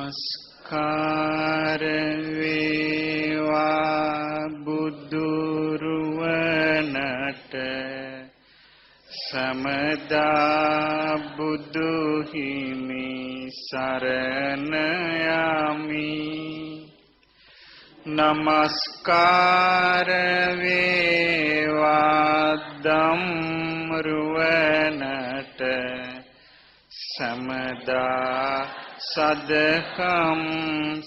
නමස්කාර වේවා බුදුරුවනට සමදා බුදු හිමි සරණ යමි. නමස්කාර වේවා ධම්රුවනට සමදා සදකම්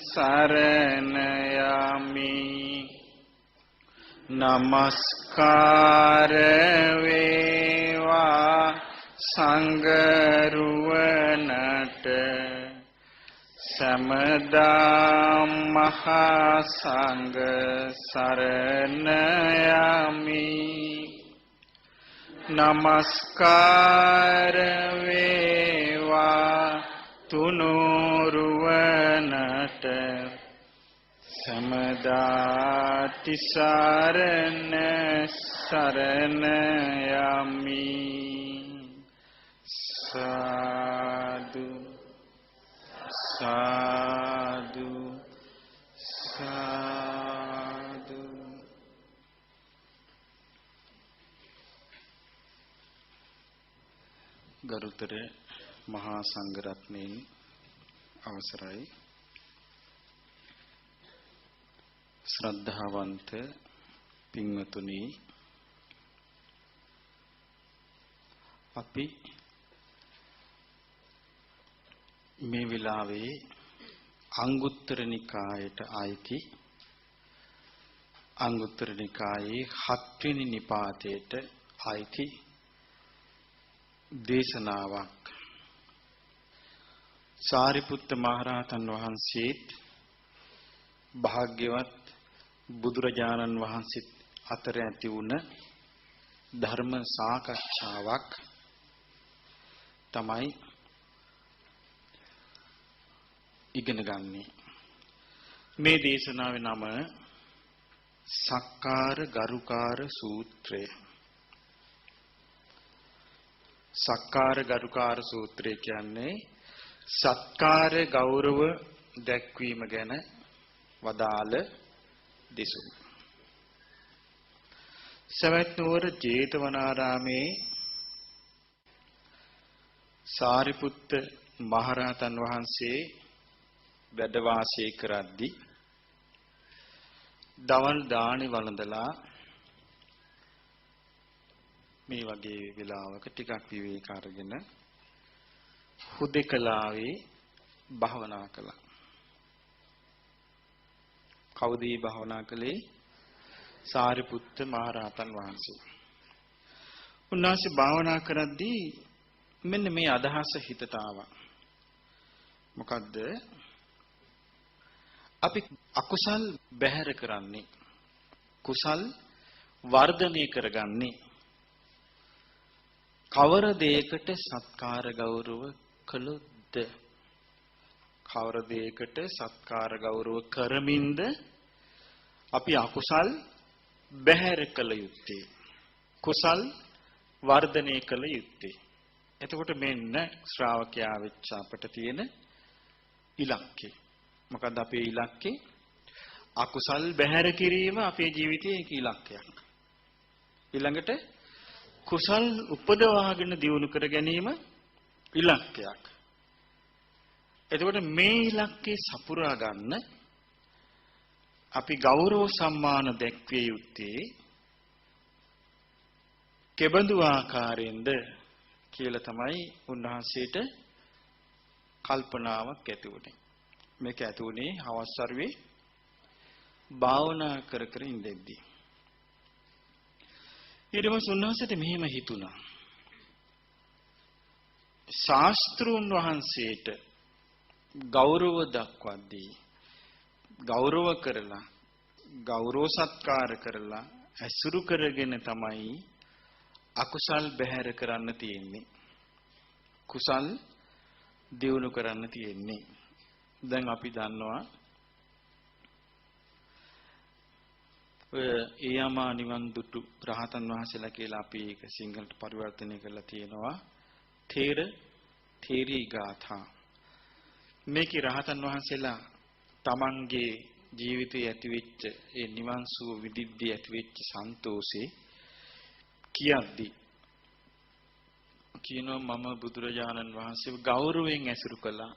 සරණ යමි. නමස්කාර වේවා සංඝරුවනට සමදා මහා සංඝ සරණ යමි. නමස්කාර වේවා තුනුරුවනට සමදා තිසරණ සරණ යමි. සාදු සාදු සාදු. ගරුතර මහා සංඝරත්නයන් අවසරයි. ශ්‍රද්ධාවන්ත පින්වතුනි, අපි මේ වෙලාවේ අංගුත්තර නිකායට අයිති අංගුත්තර නිකායේ 7 වෙනි නිපාතයට අයිති දේශනාවක් සාරිපුත්ත මහරහතන් වහන්සේත් භාග්‍යවත් බුදුරජාණන් වහන්සේ අතර ඇති වුණ ධර්ම සාකච්ඡාවක් තමයි ඉගෙන ගන්නේ. මේ දේශනාවේ නම සක්කාර ගරුකාර සූත්‍රය. සක්කාර ගරුකාර සූත්‍රය කියන්නේ සත්කාර ගෞරව දැක්වීම ගැන වදාළ දෙසුම්. සවැත් නුවර ජේතවනාරාමේ සාරිපුත්ත මහරහතන් වහන්සේ වැඩ වාසය කරද්දී දවල් දානි වළඳලා මේ වගේ වෙලාවක ටිකක් විවේක අරගෙන හුදෙකලාවේ භාවනා කළා. කවුද මේ භාවනා කළේ? සාරිපුත්ත මහරහතන් වහන්සේ. උන්වහන්සේ භාවනා කරද්දී මෙන්න මේ අදහස හිතට ආවා. මොකද්ද? අපි අකුසල් බැහැර කරන්නේ, කුසල් වර්ධනය කරගන්නේ කවර දෙයකට සත්කාර ගෞරව කළොත්ද? කවර දෙයකට සත්කාර ගෞරව කරමින්ද අපි අකුසල් බැහැර කළ යුත්තේ, කුසල් වර්ධනය කළ යුත්තේ. එතකොට මෙන්න ශ්‍රාවකයා වෙච්ච අපට තියෙන ඉලක්කය. මොකද්ද අපේ ඉලක්කය? අකුසල් බැහැර කිරීම අපේ ජීවිතයේ එක ඉලක්කයක්. ඊළඟට කුසල් උපදවාගෙන දියුණු කර ගැනීම ඉලක්කයක්. එතකොට මේ ඉලක්කේ සපුරා ගන්න අපි ගෞරව සම්මාන දැක්විය යුත්තේ කෙබඳු ආකාරයෙන්ද කියලා තමයි උන්වහන්සේට කල්පනාවක් ඇති වුණේ. මේක ඇති වුණේ හවස් වරුවේ භාවනා කර කර ඉඳෙද්දී. ඊට පස්සේ උන්වහන්සේට මෙහෙම හිතුණා. ශාස්ත්‍රූන් වහන්සේට ගෞරව දක්වද්දී, ගෞරව කරලා, ගෞරව සත්කාර කරලා ඇසුරු කරගෙන තමයි අකුසල් බැහැර කරන්න තියෙන්නේ. කුසල් දියුණු කරන්න තියෙන්නේ. දැන් අපි දන්නවා එයාමා නිවන් දුටු රහතන් වහන්සේලා කියලා අපි ඒක සිංහලට පරිවර්තනය කරලා තියෙනවා. තේරී ගාථා. මේකේ රහතන් වහන්සේලා තමන්ගේ ජීවිතයේ ඇතිවෙච්ච ඒ නිවන් සුව විදිද්දී ඇතිවෙච්ච සන්තෝෂේ කියද්දී කියනවා මම බුදුරජාණන් වහන්සේව ගෞරවයෙන් ඇසුරු කළා.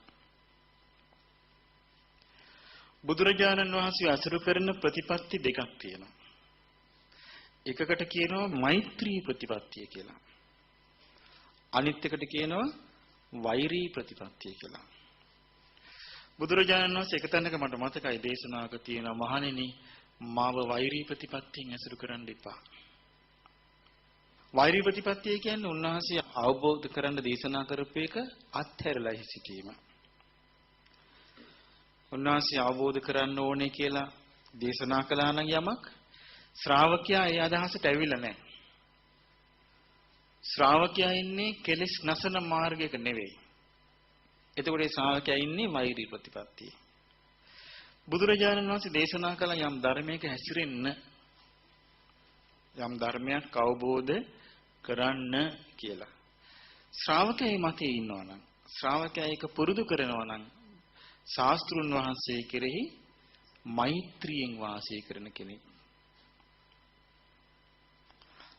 බුදුරජාණන් වහන්සේ ඇසුරු කරන ප්‍රතිපත්ති දෙකක් තියෙනවා. එකකට කියනවා මෛත්‍රී ප්‍රතිපත්තිය කියලා. අනිත් එකට කියනවා වෛරී ප්‍රතිපත්තිය කියලා. බුදුරජාණන් වහන්සේ එක තැනක මට මතකයි දේශනාවක තියෙනවා මහණෙනි මාව වෛරී ප්‍රතිපත්තියෙන් ඇසුරු කරන්න එපා. වෛරී ප්‍රතිපත්තිය කියන්නේ උන්වහන්සේ අවබෝධ කරන්න දේශනා කරපු එක අත්හැරලා සිටීම. උන්වහන්සේ අවබෝධ කරන්න ඕනේ කියලා දේශනා කළා නම් යමක් ශ්‍රාවකයා ඒ අදහසට ඇවිල්ලා නැහැ. ශ්‍රාවකයා ඉන්නේ කෙලෙස් නැසන මාර්ගයක නෙවෙයි. එතකොට ඒ ශ්‍රාවකයා ඉන්නේ වෛරී ප්‍රතිපත්තියේ. බුදුරජාණන් වහන්සේ දේශනා කළ යම් ධර්මයක හැසිරෙන්න යම් ධර්මයක් අවබෝධ කරන්න කියලා. ශ්‍රාවකයා මතේ ඉන්නවා නම් ශ්‍රාවකයා ඒක පුරුදු කරනවා නම් ශාස්ත්‍රුන් වහන්සේ කෙරෙහි මෛත්‍රියෙන් වාසය කරන කෙනෙක්.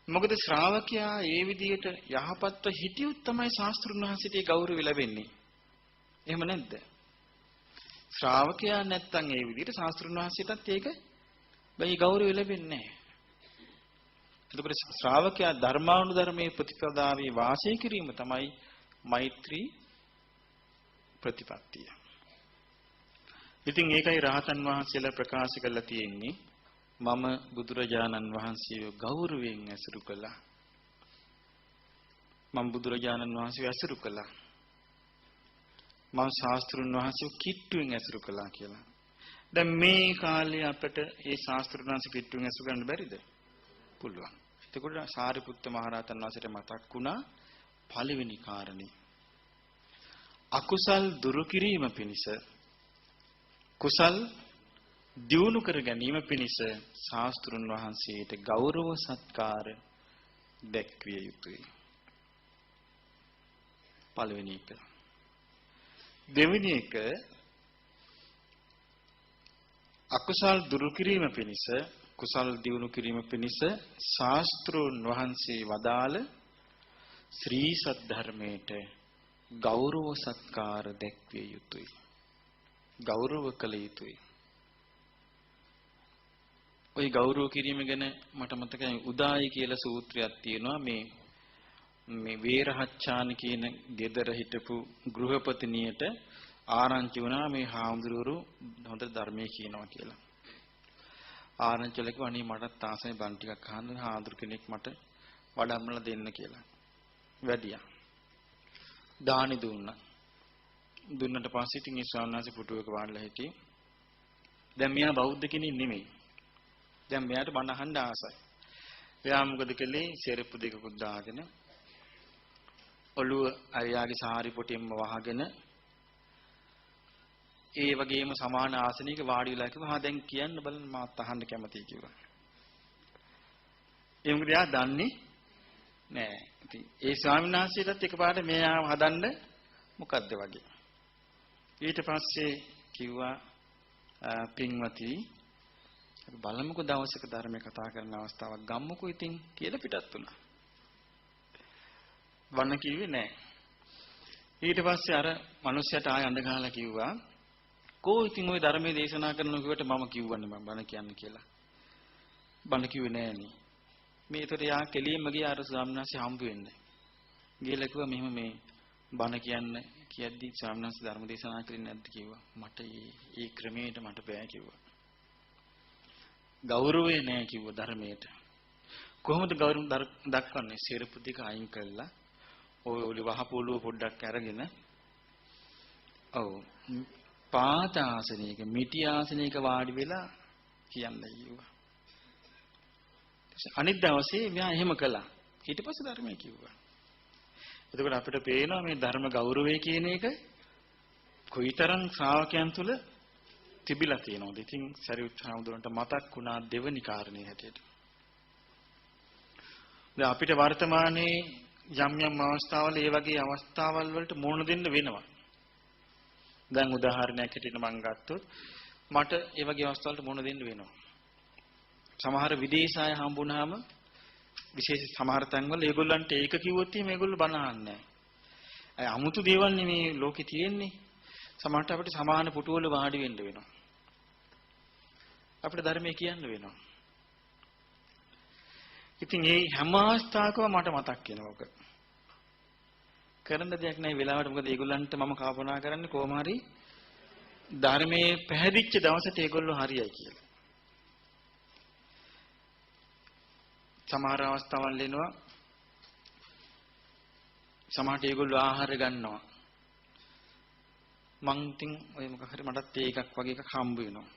මොකද ශ්‍රාවකයා ඒ විදිහට යහපත්ව හිටියොත් තමයි ශාස්ත්‍රුන් වහන්සේට ගෞරවය ලැබෙන්නේ. එහෙම නැද්ද? ශ්‍රාවකයා නැත්තම් ඒ විදිහට ශාස්ත්‍රුන් වහන්සේටත් ඒක බයි ගෞරවය ලැබෙන්නේ නැහැ. එතකොට ශ්‍රාවකයා ධර්මානුධර්මයේ ප්‍රතිපදාවේ වාසය කිරීම තමයි මෛත්‍රී ප්‍රතිපත්තිය. ඉතින් ඒකයි රහතන් වහන්සේලා ප්‍රකාශ කරලා තියෙන්නේ මම බුදුරජාණන් වහන්සේව ගෞරවයෙන් ඇසුරු කළා. මම බුදුරජාණන් වහන්සේව ඇසුරු කළා. මම ශාස්ත්‍රුන් වහන්සේව කිට්ටුවෙන් ඇසුරු කළා කියලා. දැන් මේ කාලේ අපිට ඒ ශාස්ත්‍රුන් වහන්සේ කිට්ටුවෙන් ඇසුරු කරන්න බැරිද? පුළුවන්. එතකොට සාරිපුත්ත මහ රහතන් වහන්සේට මතක් වුණා පළවෙනි කාරණේ. අකුසල් දුරු කිරීම පිණිස කුසල් දියුණු කර ගැනීම පිණිස ශාස්ත්‍රුන් වහන්සේට ගෞරව සත්කාර දැක්විය යුතුයි. පළවෙනි එක. දෙවෙනි එක අකුසල් දුරු කිරීම පිණිස කුසල් දියුණු කිරීම පිණිස ශාස්ත්‍රුන් වහන්සේ වදාළ ශ්‍රී සද්ධර්මයට ගෞරව සත්කාර දැක්විය යුතුයි. ගෞරව කළ යුතුයි. ওই ගෞරව කිරීම ගැන මට මතකයි උදායි කියලා සූත්‍රයක් තියෙනවා. මේ වේරහච්ඡාන කියන ගෙදර හිටපු ගෘහපතිනියට ආරංචි වුණා මේ හාමුදුරුවෝ හොඳ ධර්මයේ කියනවා කියලා. ආරංචිල කිව්වා අනේ මටත් ආසයි බන් ටිකක් අහන්න හාමුදුරු කෙනෙක් මට වඩම්මලා දෙන්න කියලා. වැඩියා. දානි දුන්නා. දුන්නට පස්සේ ඉතින් ඒ ස්වාමීන් වහන්සේ පුටුවක වාඩිලා හිටියේ. දැන් මෙයා බෞද්ධ කෙනෙක් නෙමෙයි. දැන් මෙයාට බණ අහන්න ආසයි. එයා මොකද කළේ? සෙරප්පු දෙකකුත් දාගෙන ඔළුව අරියාගේ සාරි පොටින්ම වහගෙන ඒ වගේම සමාන ආසනයක වාඩි වෙලා කිව්වා "හා දැන් කියන්න බලන්න මාත් අහන්න කැමතියි" කිව්වා. ඒ මොකද එයා දන්නේ නෑ. ඉතින් ඒ ස්වාමීන් වහන්සේටත් එකපාරට මෙයා හදන්න මොකද්ද වගේ. ඊට පස්සේ කිව්වා පින්වති අපි බලමුකෝ දවසක ධර්මය කතා කරන අවස්ථාවක් ගම්මුකෝ ඉතින් කියලා පිටත් වුණා. වන්න කිව්වේ නෑ. ඊට පස්සේ අර මිනිස්සයාට ආය අඬ ගහලා කිව්වා "කෝ ඉතින් ওই ධර්මයේ දේශනා කරනවා කිව්වට මම කිව්වනේ මම බණ කියන්නේ කියලා." බණ කිව්වේ නෑනේ. මේ ඒතර යා කෙලින්ම ගියා අර ස්වාමීන් වහන්සේ හම්බ වෙන්න. ගිහලා කිව්වා මෙහෙම මේ බණ කියන්න කියද්දි ස්වාමීන් වහන්සේ ධර්ම දේශනා කරන්නේ නැද්ද කිව්වා. මට ඒ ක්‍රමයට මට බෑ කිව්වා. ගෞරවය නෑ කිව්වා ධර්මයට. කොහොමද ගෞරව දක්වන්නේ? සිරපු දෙක අයින් කළා. ඔය වහපු ඔළුව පොඩ්ඩක් අරගෙන ඔව් පාත ආසනයක මිටි ආසනයක වාඩි වෙලා කියන්න කිව්වා. අනිත් දවසේ මෙයා එහෙම කළා. ඊට පස්සේ ධර්මය කිව්වා. එතකොට අපිට පේනවා මේ ධර්ම ගෞරවය කියන එක කොයිතරම් ශ්‍රාවකයන් තුල තිබිලා තියෙනවද. ඉතින් සරියුත් හාමුදුරන්ට මතක් වුණා දෙවනි කාරණේ හැටියට. දැන් අපිට වර්තමානයේ යම් යම් අවස්ථාවල ඒ වගේ අවස්ථාවල් වලට මුහුණ දෙන්න වෙනවා. දැන් උදාහරණයක් හැටියට මම ගත්තොත් මට ඒ වගේ අවස්ථාවලට මුහුණ දෙන්න වෙනවා. සමහර විදේශ අය හම්බුනහම විශේෂ සමහර තැන්වල ඒගොල්ලන්ට ඒක කිව්වොත් මේගොල්ලෝ බන අහන්නේ නැහැ. අමුතු දේවල් නෙමේ ලෝකේ තියෙන්නේ. සමහරට අපිට සමාන පුටුවල වාඩි වෙන්න වෙනවා. අපිට ධර්මයේ කියන්න වෙනවා. ඉතින් මේ හැම අවස්ථාවකම මට මතක් වෙනවා ඔක. කරන්න දෙයක් නැහැ වෙලාවට මොකද ඒගොල්ලන්ට මම කල්පනා කරන්නේ කොහොම හරි ධර්මයේ පැහැදිච්ච දවසට ඒගොල්ලෝ හරියයි කියලා. සමහර අවස්ථාවල් එනවා සමහරට ඒගොල්ලෝ ආහාර ගන්නවා. මං ඉතින් ඔය මොකක් හරි මටත් ඒ එකක් වගේ එකක් හම්බ වෙනවා.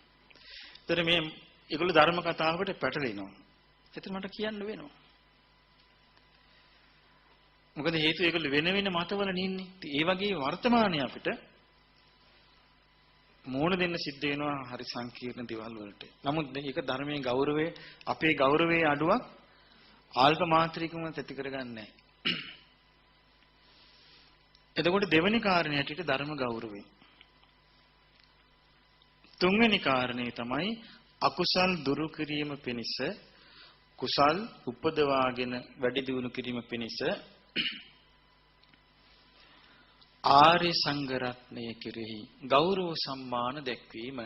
ඒතර මේ ඒගොල්ලෝ ධර්ම කතාවකට පැටලෙනවා. ඒතර මට කියන්න වෙනවා. මොකද හේතුව ඒගොල්ලෝ වෙන වෙන මතවල නින්නේ. ඒ වගේ වර්තමානයේ අපිට මෝන දෙන්න සිද්ධ වෙනවා හරි සංකීර්ණ දේවල් වලට. නමුත් මේක ධර්මයේ ගෞරවයේ අපේ ගෞරවයේ අඩුවක් ආල්ප මාත්‍රිකම තැති කරගන්නේ නැහැ. එතකොට දෙවෙනි කාරණේ හැටියට ධර්ම ගෞරවය. තුන්වෙනි කාරණේ තමයි අකුසල් දුරු කිරීම පිණිස කුසල් උපදවාගෙන වැඩි දියුණු කිරීම පිණිස ආර්ය සංඝ රත්නය කෙරෙහි ගෞරව සම්මාන දැක්වීම.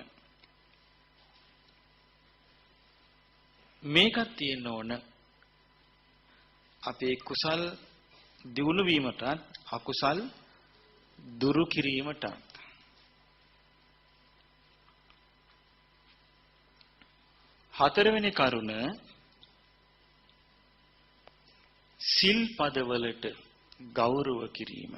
මේකක් තියෙන්න ඕන අපේ කුසල් දියුණු වීමටත් අකුසල් දුරු කිරීමටත්. හතරවෙනි කරුණ සිල් පදවලට ගෞරව කිරීම.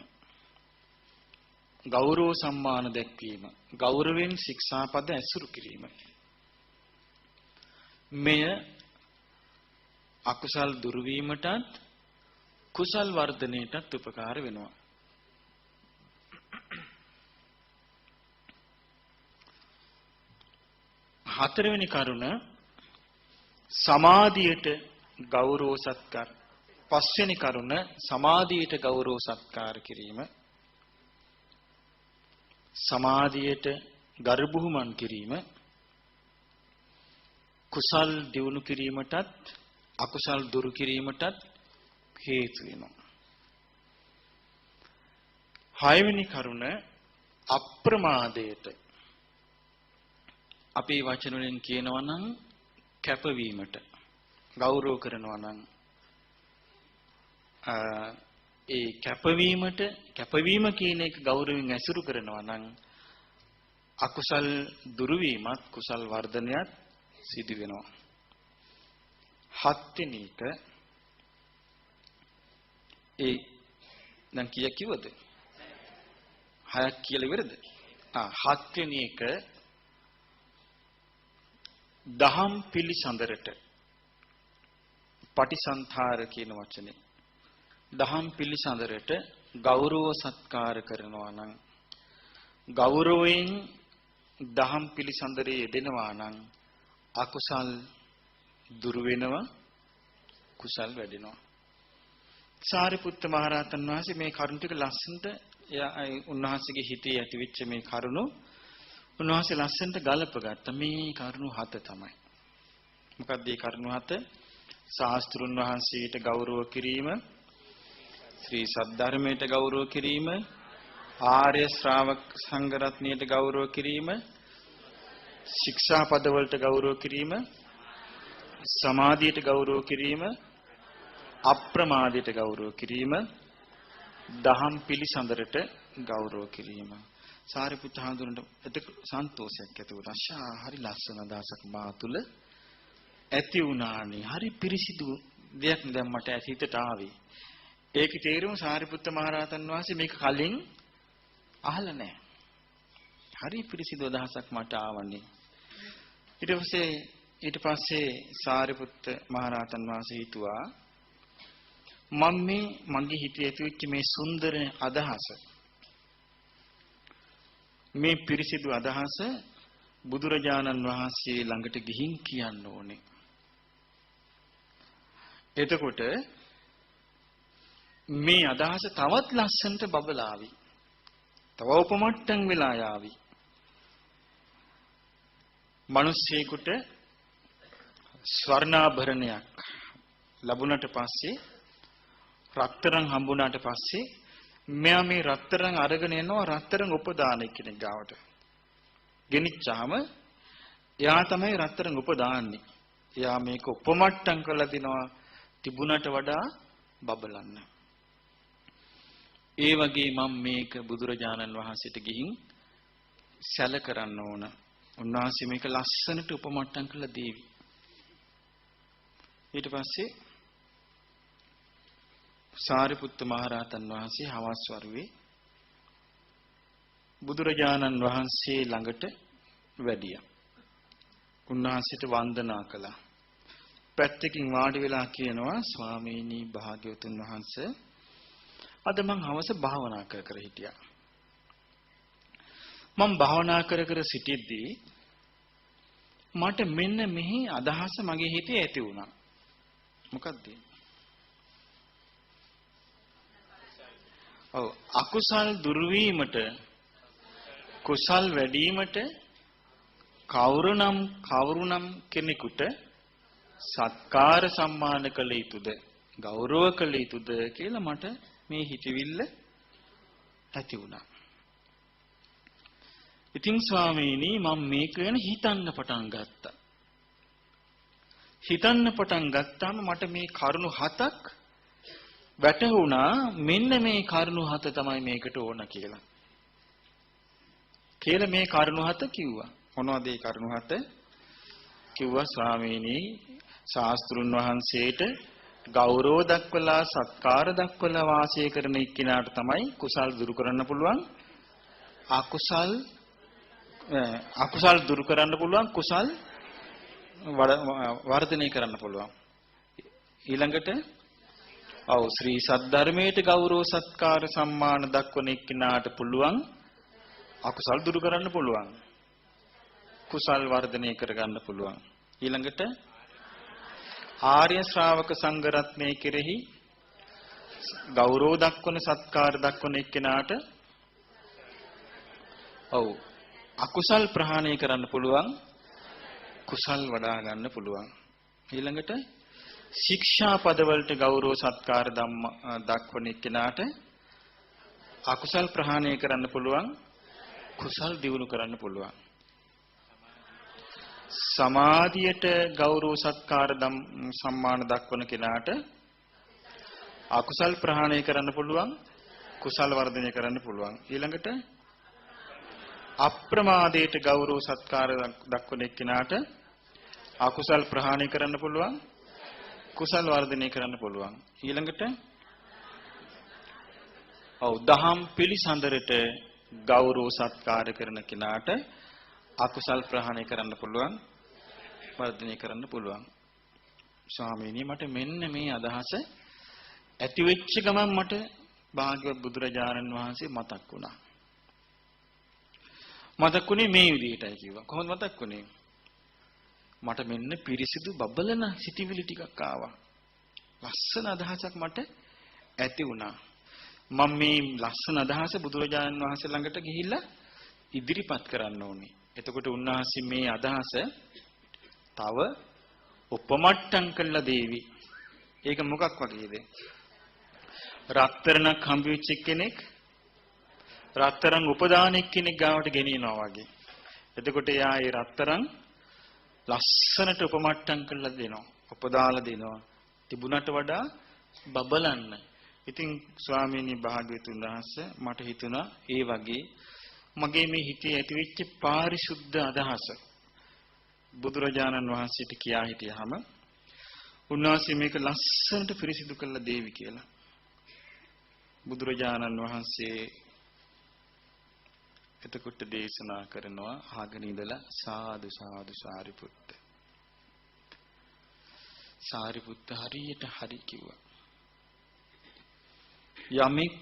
ගෞරව සම්මාන දැක්වීම. ගෞරවයෙන් ශික්ෂාපද ඇසුරු කිරීම. මෙය අකුසල් දුරු වීමටත් කුසල් වර්ධනයටත් උපකාර වෙනවා. හතරවෙනි කරුණ සමාධියට ගෞරව සත්කාර. පස්වෙනි කරුණ සමාධියට ගෞරව සත්කාර කිරීම. සමාධියට ගරු බුහුමන් කිරීම කුසල් දියුණු කිරීමටත් අකුසල් දුරු කිරීමටත් හේතු වෙනවා. හයවෙනි කරුණ අප්‍රමාදයට අපේ වචන වලින් කියනවා නම් කැපවීමට ගෞරව කරනවා නම් ඒ කැපවීම කියන එක ගෞරවයෙන් ඇසුරු කරනවා නම් අකුසල් දුරු වීමත් කුසල් වර්ධනයත් සිදු වෙනවා. හත්වෙනි එක ඒ දැන් කීයක් කිව්වද? හයක් කියලා ඉවරද? හත්වෙනි එක දහම් පිළිසඳරට පටිසන්ධාර කියන වචනේ දහම් පිළිසඳරට ගෞරව සත්කාර කරනවා නම් ගෞරවයෙන් දහම් පිළිසඳරේ යෙදෙනවා නම් අකුසල් දුරු වෙනවා කුසල් වැඩෙනවා. සාරිපුත්ත මහ රහතන් වහන්සේ මේ කරුණ ටික ලස්සනට උන්වහන්සේගේ හිතේ ඇතිවෙච්ච මේ කරුණ උන්වහන්සේ ලස්සනට ගලපගත්තා. මේ කරුණ 7 තමයි. මොකක්ද මේ කරුණ 7? ශාස්ත්‍රුන් වහන්සේට ගෞරව කිරීම, ශ්‍රී සද්ධර්මයට ගෞරව කිරීම, ආර්ය ශ්‍රාවක සංඝ රත්නයට ගෞරව කිරීම, ශික්ෂා පදවලට ගෞරව කිරීම, සමාධියට ගෞරව කිරීම, අප්‍රමාදයට ගෞරව කිරීම, දහම් පිළිසඳරට ගෞරව කිරීම. සාරිපුත්ත හාමුදුරන්ට සන්තෝෂයක් ඇති වුණා. හරි ලස්සන අදහසක් මා තුල ඇති වුණානේ. හරි පිරිසිදු දෙයක් දැන් මට හිතට ආවේ. ඒකේ තේරුම සාරිපුත්ත මහ රහතන් වහන්සේ මේක කලින් අහලා නැහැ. හරි පිරිසිදු අදහසක් මට ආවන්නේ. ඊට පස්සේ සාරිපුත්ත මහ රහතන් වහන්සේ හිතුවා මම මේ මගේ හිතේ ඇතිවෙච්ච මේ සුන්දර අදහස මේ පිරිසිදු අදහස බුදුරජාණන් වහන්සේ ළඟට ගිහින් කියන්න ඕනේ. එතකොට මේ අදහස තවත් ලස්සනට බබලාවි. තව උපමට්ටම් වෙලා යාවි. මිනිස්සෙකුට ස්වර්ණාභරණයක් ලැබුණට පස්සේ රත්තරන් හම්බුණාට පස්සේ මෙයා මේ රත්තරන් අරගෙන යනවා රත්තරන් උපදාන කෙනෙක් ගාවට. ගෙනිච්චාම එයා තමයි රත්තරන් උපදාන්නේ. එයා මේක උපමට්ටම් කරලා දිනවා තිබුණට වඩා බබලන්න. ඒ වගේ මම මේක බුදුරජාණන් වහන්සේට ගිහින් සැල කරන්න ඕන. උන්වහන්සේ මේක ලස්සනට උපමට්ටම් කරලා දීවි. ඊට පස්සේ සාරිපුත්ත මහරහතන් වහන්සේ හවස් වරුවේ බුදුරජාණන් වහන්සේ ළඟට වැඩියා. උන්වහන්සේට වන්දනා කළා. පැත්තකින් වාඩි වෙලා කියනවා ස්වාමීනි භාග්‍යවතුන් වහන්සේ අද මං හවස භාවනා කර හිටියා. මම භාවනා කර සිටිද්දී මට මෙන්න මෙහි අදහස මගේ හිතේ ඇති වුණා. මොකක්ද? ඔව් අකුසල් දුරු වීමට කුසල් වැඩි වීමට කවුරුනම් කෙනෙකුට සත්කාර සම්මාන කළ යුතුද ගෞරව කළ යුතුද කියලා මට මේ හිතවිල්ල ඇති වුණා. ඉතින් ස්වාමීනි මම මේක ගැන හිතන්න පටන් ගත්තා. හිතන්න පටන් ගත්තාම මට මේ කරුණු හතක් වැටහුණා. මෙන්න මේ කරුණු හත තමයි මේකට ඕන කියලා. මේ කරුණු හත කිව්වා. මොනවද ඒ කරුණු හත? කිව්වා ස්වාමීනි ශාස්ත්‍රුන් වහන්සේට ගෞරව දක්වලා සත්කාර දක්වලා වාසය කරන එක්කිනාට තමයි කුසල් දුරු කරන්න පුළුවන්. අකුසල් දුරු කරන්න පුළුවන්. කුසල් වර්ධනය කරන්න පුළුවන්. ඊළඟට ශ්‍රී සද්ධර්මයට ගෞරව සත්කාර සම්මාන දක්වන එක්කිනාට පුළුවන් අකුසල් දුරු කරන්න පුළුවන්. කුසල් වර්ධනය කරගන්න පුළුවන්. ඊළඟට ආර්ය ශ්‍රාවක සංඝ රත්නයේ කෙරෙහි ගෞරව දක්වන සත්කාර දක්වන එක්කෙනාට අකුසල් ප්‍රහාණය කරන්න පුළුවන්. කුසල් වඩා ගන්න පුළුවන්. ඊළඟට ශික්ෂා පදවලට ගෞරව සත්කාර දක්වන එක්කෙනාට අකුසල් ප්‍රහාණය කරන්න පුළුවන්. කුසල් දියුණු කරන්න පුළුවන්. සමාධියට ගෞරව සත්කාර සම්මාන දක්වන කෙනාට අකුසල් ප්‍රහාණය කරන්න පුළුවන්. කුසල් වර්ධනය කරන්න පුළුවන්. ඊළඟට අප්‍රමාදයට ගෞරව සත්කාර දක්වන කෙනාට අකුසල් ප්‍රහාණය කරන්න පුළුවන්. කුසල් වර්ධනය කරන්න පුළුවන්. ඊළඟට දහම් පිළිසඳරට ගෞරව සත්කාර කරන කෙනාට අකුසල් ප්‍රහාණය කරන්න පුළුවන්. වර්ධනය කරන්න පුළුවන්. ස්වාමීනි මට මෙන්න මේ අදහස ඇති වෙච්ච ගමන් මට භාග්‍යවත් බුදුරජාණන් වහන්සේ මතක් වුණා. මතක්ුනේ මේ විදිහටයි කිව්වා. කොහොමද මතක්ුනේ? මට මෙන්න පිරිසිදු බබලන සිටිවිලි ටිකක් ආවා. ලස්සන අදහසක් මට ඇති වුණා. මම මේ ලස්සන අදහස බුදුරජාණන් වහන්සේ ළඟට ගිහිල්ලා ඉදිරිපත් කරන්න ඕනේ. එතකොට උන්වහන්සේ මේ අදහස තව උපමට්ටම් කළා දේවි. ඒක මොකක් වගේද? රත්තරණක් හම්බෙච්ච කෙනෙක් රත්තරන් උපදානෙක් කෙනෙක් ගාවට ගෙනියනවා වගේ. එතකොට එයා ඒ රත්තරන් ලස්සනට උපමට්ටම් කරලා දෙනවා. උපදාලා දෙනවා. තිබුණට වඩා බබලන්න. ඉතින් ස්වාමීනි භාග්‍යවතුන් වහන්සේ මට හිතුණා ඒ වගේ මගේ මේ හිතේ ඇතිවෙච්ච පාරිශුද්ධ අදහස බුදුරජාණන් වහන්සේට කියා හිටියාම උන්වහන්සේ මේක ලස්සනට පිරිසිදු කළා දේවි කියලා. බුදුරජාණන් වහන්සේ එතකොට දේශනා කරනවා අහගෙන ඉඳලා සාදු සාදු සාරිපුත්ත. සාරිපුත්ත හරියට හරි කිව්වා. යමෙක්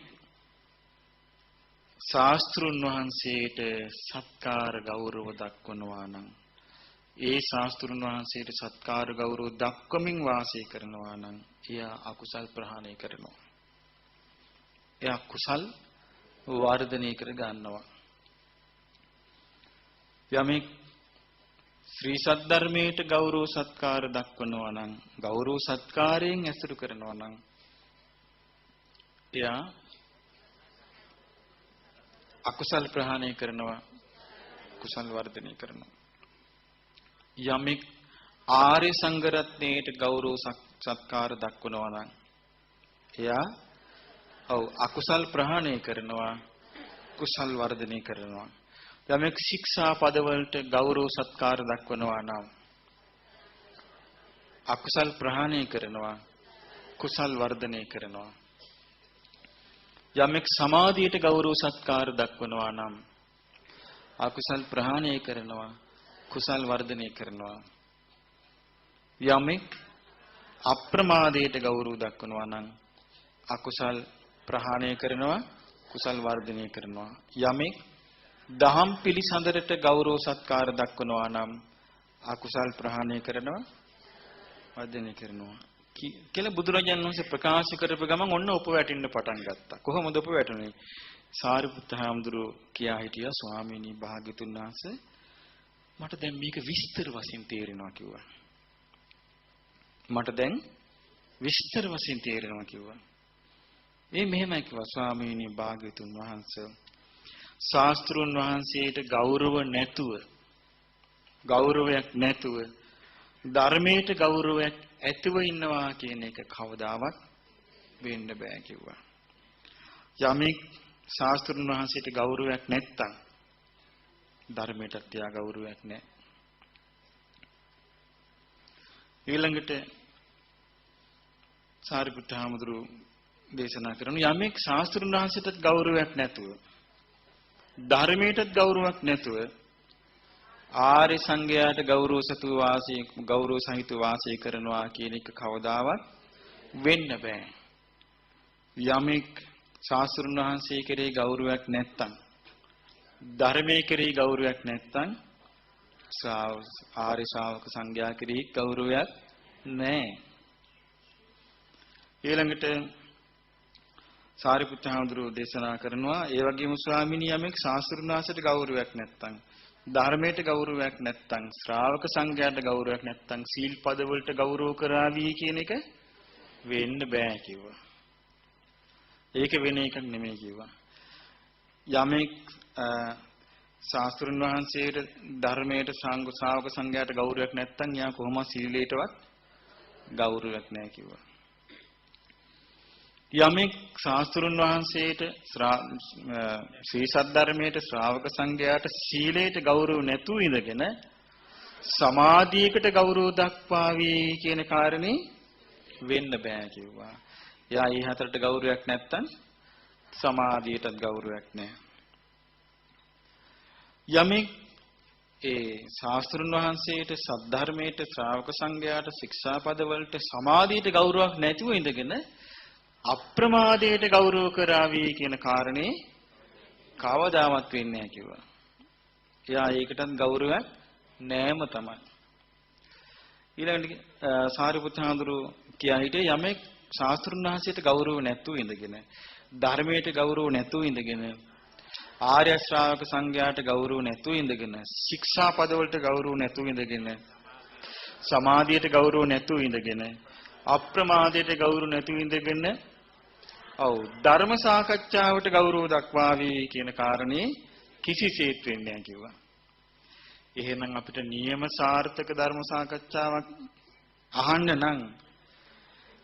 ශාස්ත්‍රුන් වහන්සේට සත්කාර ගෞරව දක්වනවා නම් ඒ ශාස්ත්‍රුන් වහන්සේට සත්කාර ගෞරව දක්වමින් වාසය කරනවා නම් එයා අකුසල් ප්‍රහාණය කරනවා. එයා කුසල් වර්ධනය කර ගන්නවා. යමෙක් ශ්‍රී සද්ධර්මයට ගෞරව සත්කාර දක්වනවා නම්, ගෞරව සත්කාරයෙන් ඇසුරු කරනවා නම්, එයා අකුසල් ප්‍රහාණය කරනවා, කුසල් වර්ධනය කරනවා. යමෙක් ආර්ය සංඝ රත්නයට ගෞරව සත්කාර දක්වනවා නම්, එයා අකුසල් ප්‍රහාණය කරනවා, කුසල් වර්ධනය කරනවා. යමෙක් ශික්ෂා පදවලට ගෞරව සත්කාර දක්වනවා නම්, අකුසල් ප්‍රහාණය කරනවා, කුසල් වර්ධනය කරනවා. යමෙක් සමාධියට ගෞරව සත්කාර දක්වනවා නම්, අකුසල් ප්‍රහාණය කරනවා, කුසල් වර්ධනය කරනවා. යමෙක් අප්‍රමාදයට ගෞරව දක්වනවා නම්, අකුසල් ප්‍රහාණය කරනවා, කුසල් වර්ධනය කරනවා. යමෙක් දහම් පිළිසඳරට ගෞරව සත්කාර දක්වනවා නම්, අකුසල් ප්‍රහාණය කරනවා, වර්ධනය කරනවා කියලා බුදුරජාණන් වහන්සේ ප්‍රකාශ කරපු ගමන් ඔන්න උපවැටෙන්න පටන් ගත්තා. කොහොමද උපවැටුනේ? සාරිපුත්ත හාමුදුරුවෝ කියා හිටියා, ස්වාමීනි භාග්‍යතුන් වහන්සේ මට දැන් මේක විස්තර වශයෙන් තේරෙනවා කිව්වා. මට දැන් විස්තර වශයෙන් තේරෙනවා කිව්වා. මෙහෙමයි කිව්වා, ස්වාමීනි භාග්‍යතුන් වහන්සේ ශාස්ත්‍රුන් වහන්සේට ගෞරවයක් නැතුව ධර්මයට ගෞරවයක් ඇතුව ඉන්නවා කියන එක කවදාවත් වෙන්න බෑ කිව්වා. යමෙක් ශාස්ත්‍රුන් වහන්සේට ගෞරවයක් නැත්තම් ධර්මයට තියා ගෞරවයක් නැහැ. ඊළඟට සාරිපුත්ත හාමුදුරුවෝ දේශනා කරන යමෙක් ශාස්ත්‍රුන් වහන්සේට ගෞරවයක් නැතුව ධර්මයටත් ගෞරවයක් නැතුව ආර්ය සංඝයාට ගෞරව සහිත වාසය කරනවා කියන එක කවදාවත් වෙන්න බෑ. යමෙක් ශාස්ත්‍රුන් වහන්සේ කෙරෙහි ගෞරවයක් නැත්තම්, ධර්මයේ කෙරෙහි ගෞරවයක් නැත්තම්, ආර්ය ශ්‍රාවක සංඝයා කෙරෙහි ගෞරවයක් නැහැ. ඊළඟට සාරිපුත්ත හාමුදුරුවෝ දේශනා කරනවා, ඒ වගේම ස්වාමීනි යමෙක් ශාස්ත්‍රුන් වහන්සේට ගෞරවයක් නැත්තම්, ධර්මයට ගෞරවයක් නැත්තම්, ශ්‍රාවක සංඝයාට ගෞරවයක් නැත්තම්, සීල් පද වලට ගෞරව කරાવી කියන එක වෙන්න බෑ කිව්වා. ඒක වෙන එකක් නෙමෙයි කිව්වා. යමෙක් ශාස්ත්‍රුන් වහන්සේට ධර්මයට ශ්‍රාවක සංඝයාට ගෞරවයක් නැත්තම්, යා කොහොමද සීලයටවත් ගෞරවයක් නැහැ කිව්වා. යමෙක් ශාස්ත්‍රුන් වහන්සේට ශ්‍රී සද්ධර්මයට ශ්‍රාවක සංඝයාට සීලයට ගෞරව නැතුව ඉඳගෙන සමාධියකට ගෞරව දක්වාවි කියන කාරණේ වෙන්න බෑ කිව්වා. එයා ඊ හතරට ගෞරවයක් නැත්තම් සමාධියටත් ගෞරවයක් නැහැ. යමෙක් ශාස්ත්‍රුන් වහන්සේට සද්ධර්මයට ශ්‍රාවක සංඝයාට ශික්ෂාපද වලට සමාධියට ගෞරවයක් නැතුව ඉඳගෙන අප්‍රමාදයට ගෞරව කරાવી කියන කාරණේ කවදාවත් වෙන්නේ නැහැ කිව්වා. එයා ඒකටත් ගෞරවයක් නැම තමයි. ඊළඟට සාරිපුත්ත හාමුදුරුවෝ කියා හිටියේ යමෙක් ශාස්ත්‍රුන් වහන්සේට ගෞරව නැතුව ඉඳගෙන, ධර්මයට ගෞරව නැතුව ඉඳගෙන, ආර්ය ශ්‍රාවක සංඝයාට ගෞරව නැතුව ඉඳගෙන, ශික්ෂා පද වලට ගෞරව නැතුව ඉඳගෙන, සමාධියට ගෞරව නැතුව ඉඳගෙන, අප්‍රමාදයට ගෞරව නැතුව ඉඳගෙන, ධර්ම සාකච්ඡාවට ගෞරව දක්වාවි කියන කාරණේ කිසිසේත් වෙන්නේ නැහැ කිව්වා. එහෙනම් අපිට නියම සාර්ථක ධර්ම සාකච්ඡාවක් අහන්න නම්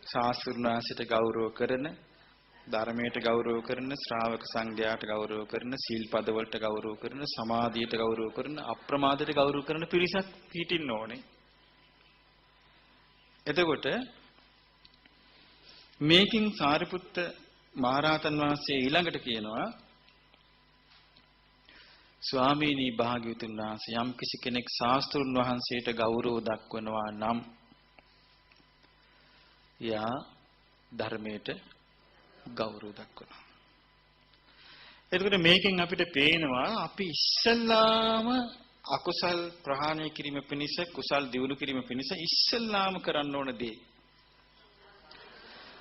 ශාස්ත්‍රුන් වහන්සේට ගෞරව කරන, ධර්මයට ගෞරව කරන, ශ්‍රාවක සංඝයාට ගෞරව කරන, සීල් පද වලට ගෞරව කරන, සමාධියට ගෞරව කරන, අප්‍රමාදයට ගෞරව කරන පිරිසක් හිටින්න ඕනේ. එතකොට මේකින් සාරිපුත්ත මහරහතන් වහන්සේ ඊළඟට කියනවා, ස්වාමීනි භාග්‍යවතුන් වහන්සේ යම් කිසි කෙනෙක් ශාස්ත්‍රුන් වහන්සේට ගෞරව දක්වනවා නම්, යා ධර්මයට ගෞරව දක්වනවා. එතකොට මේකෙන් අපිට පේනවා අපි ඉස්සල්ලාම අකුසල් ප්‍රහාණය කිරීම පිණිස, කුසල් දියුණු කිරීම පිණිස ඉස්සල්ලාම කරන්න ඕන දේ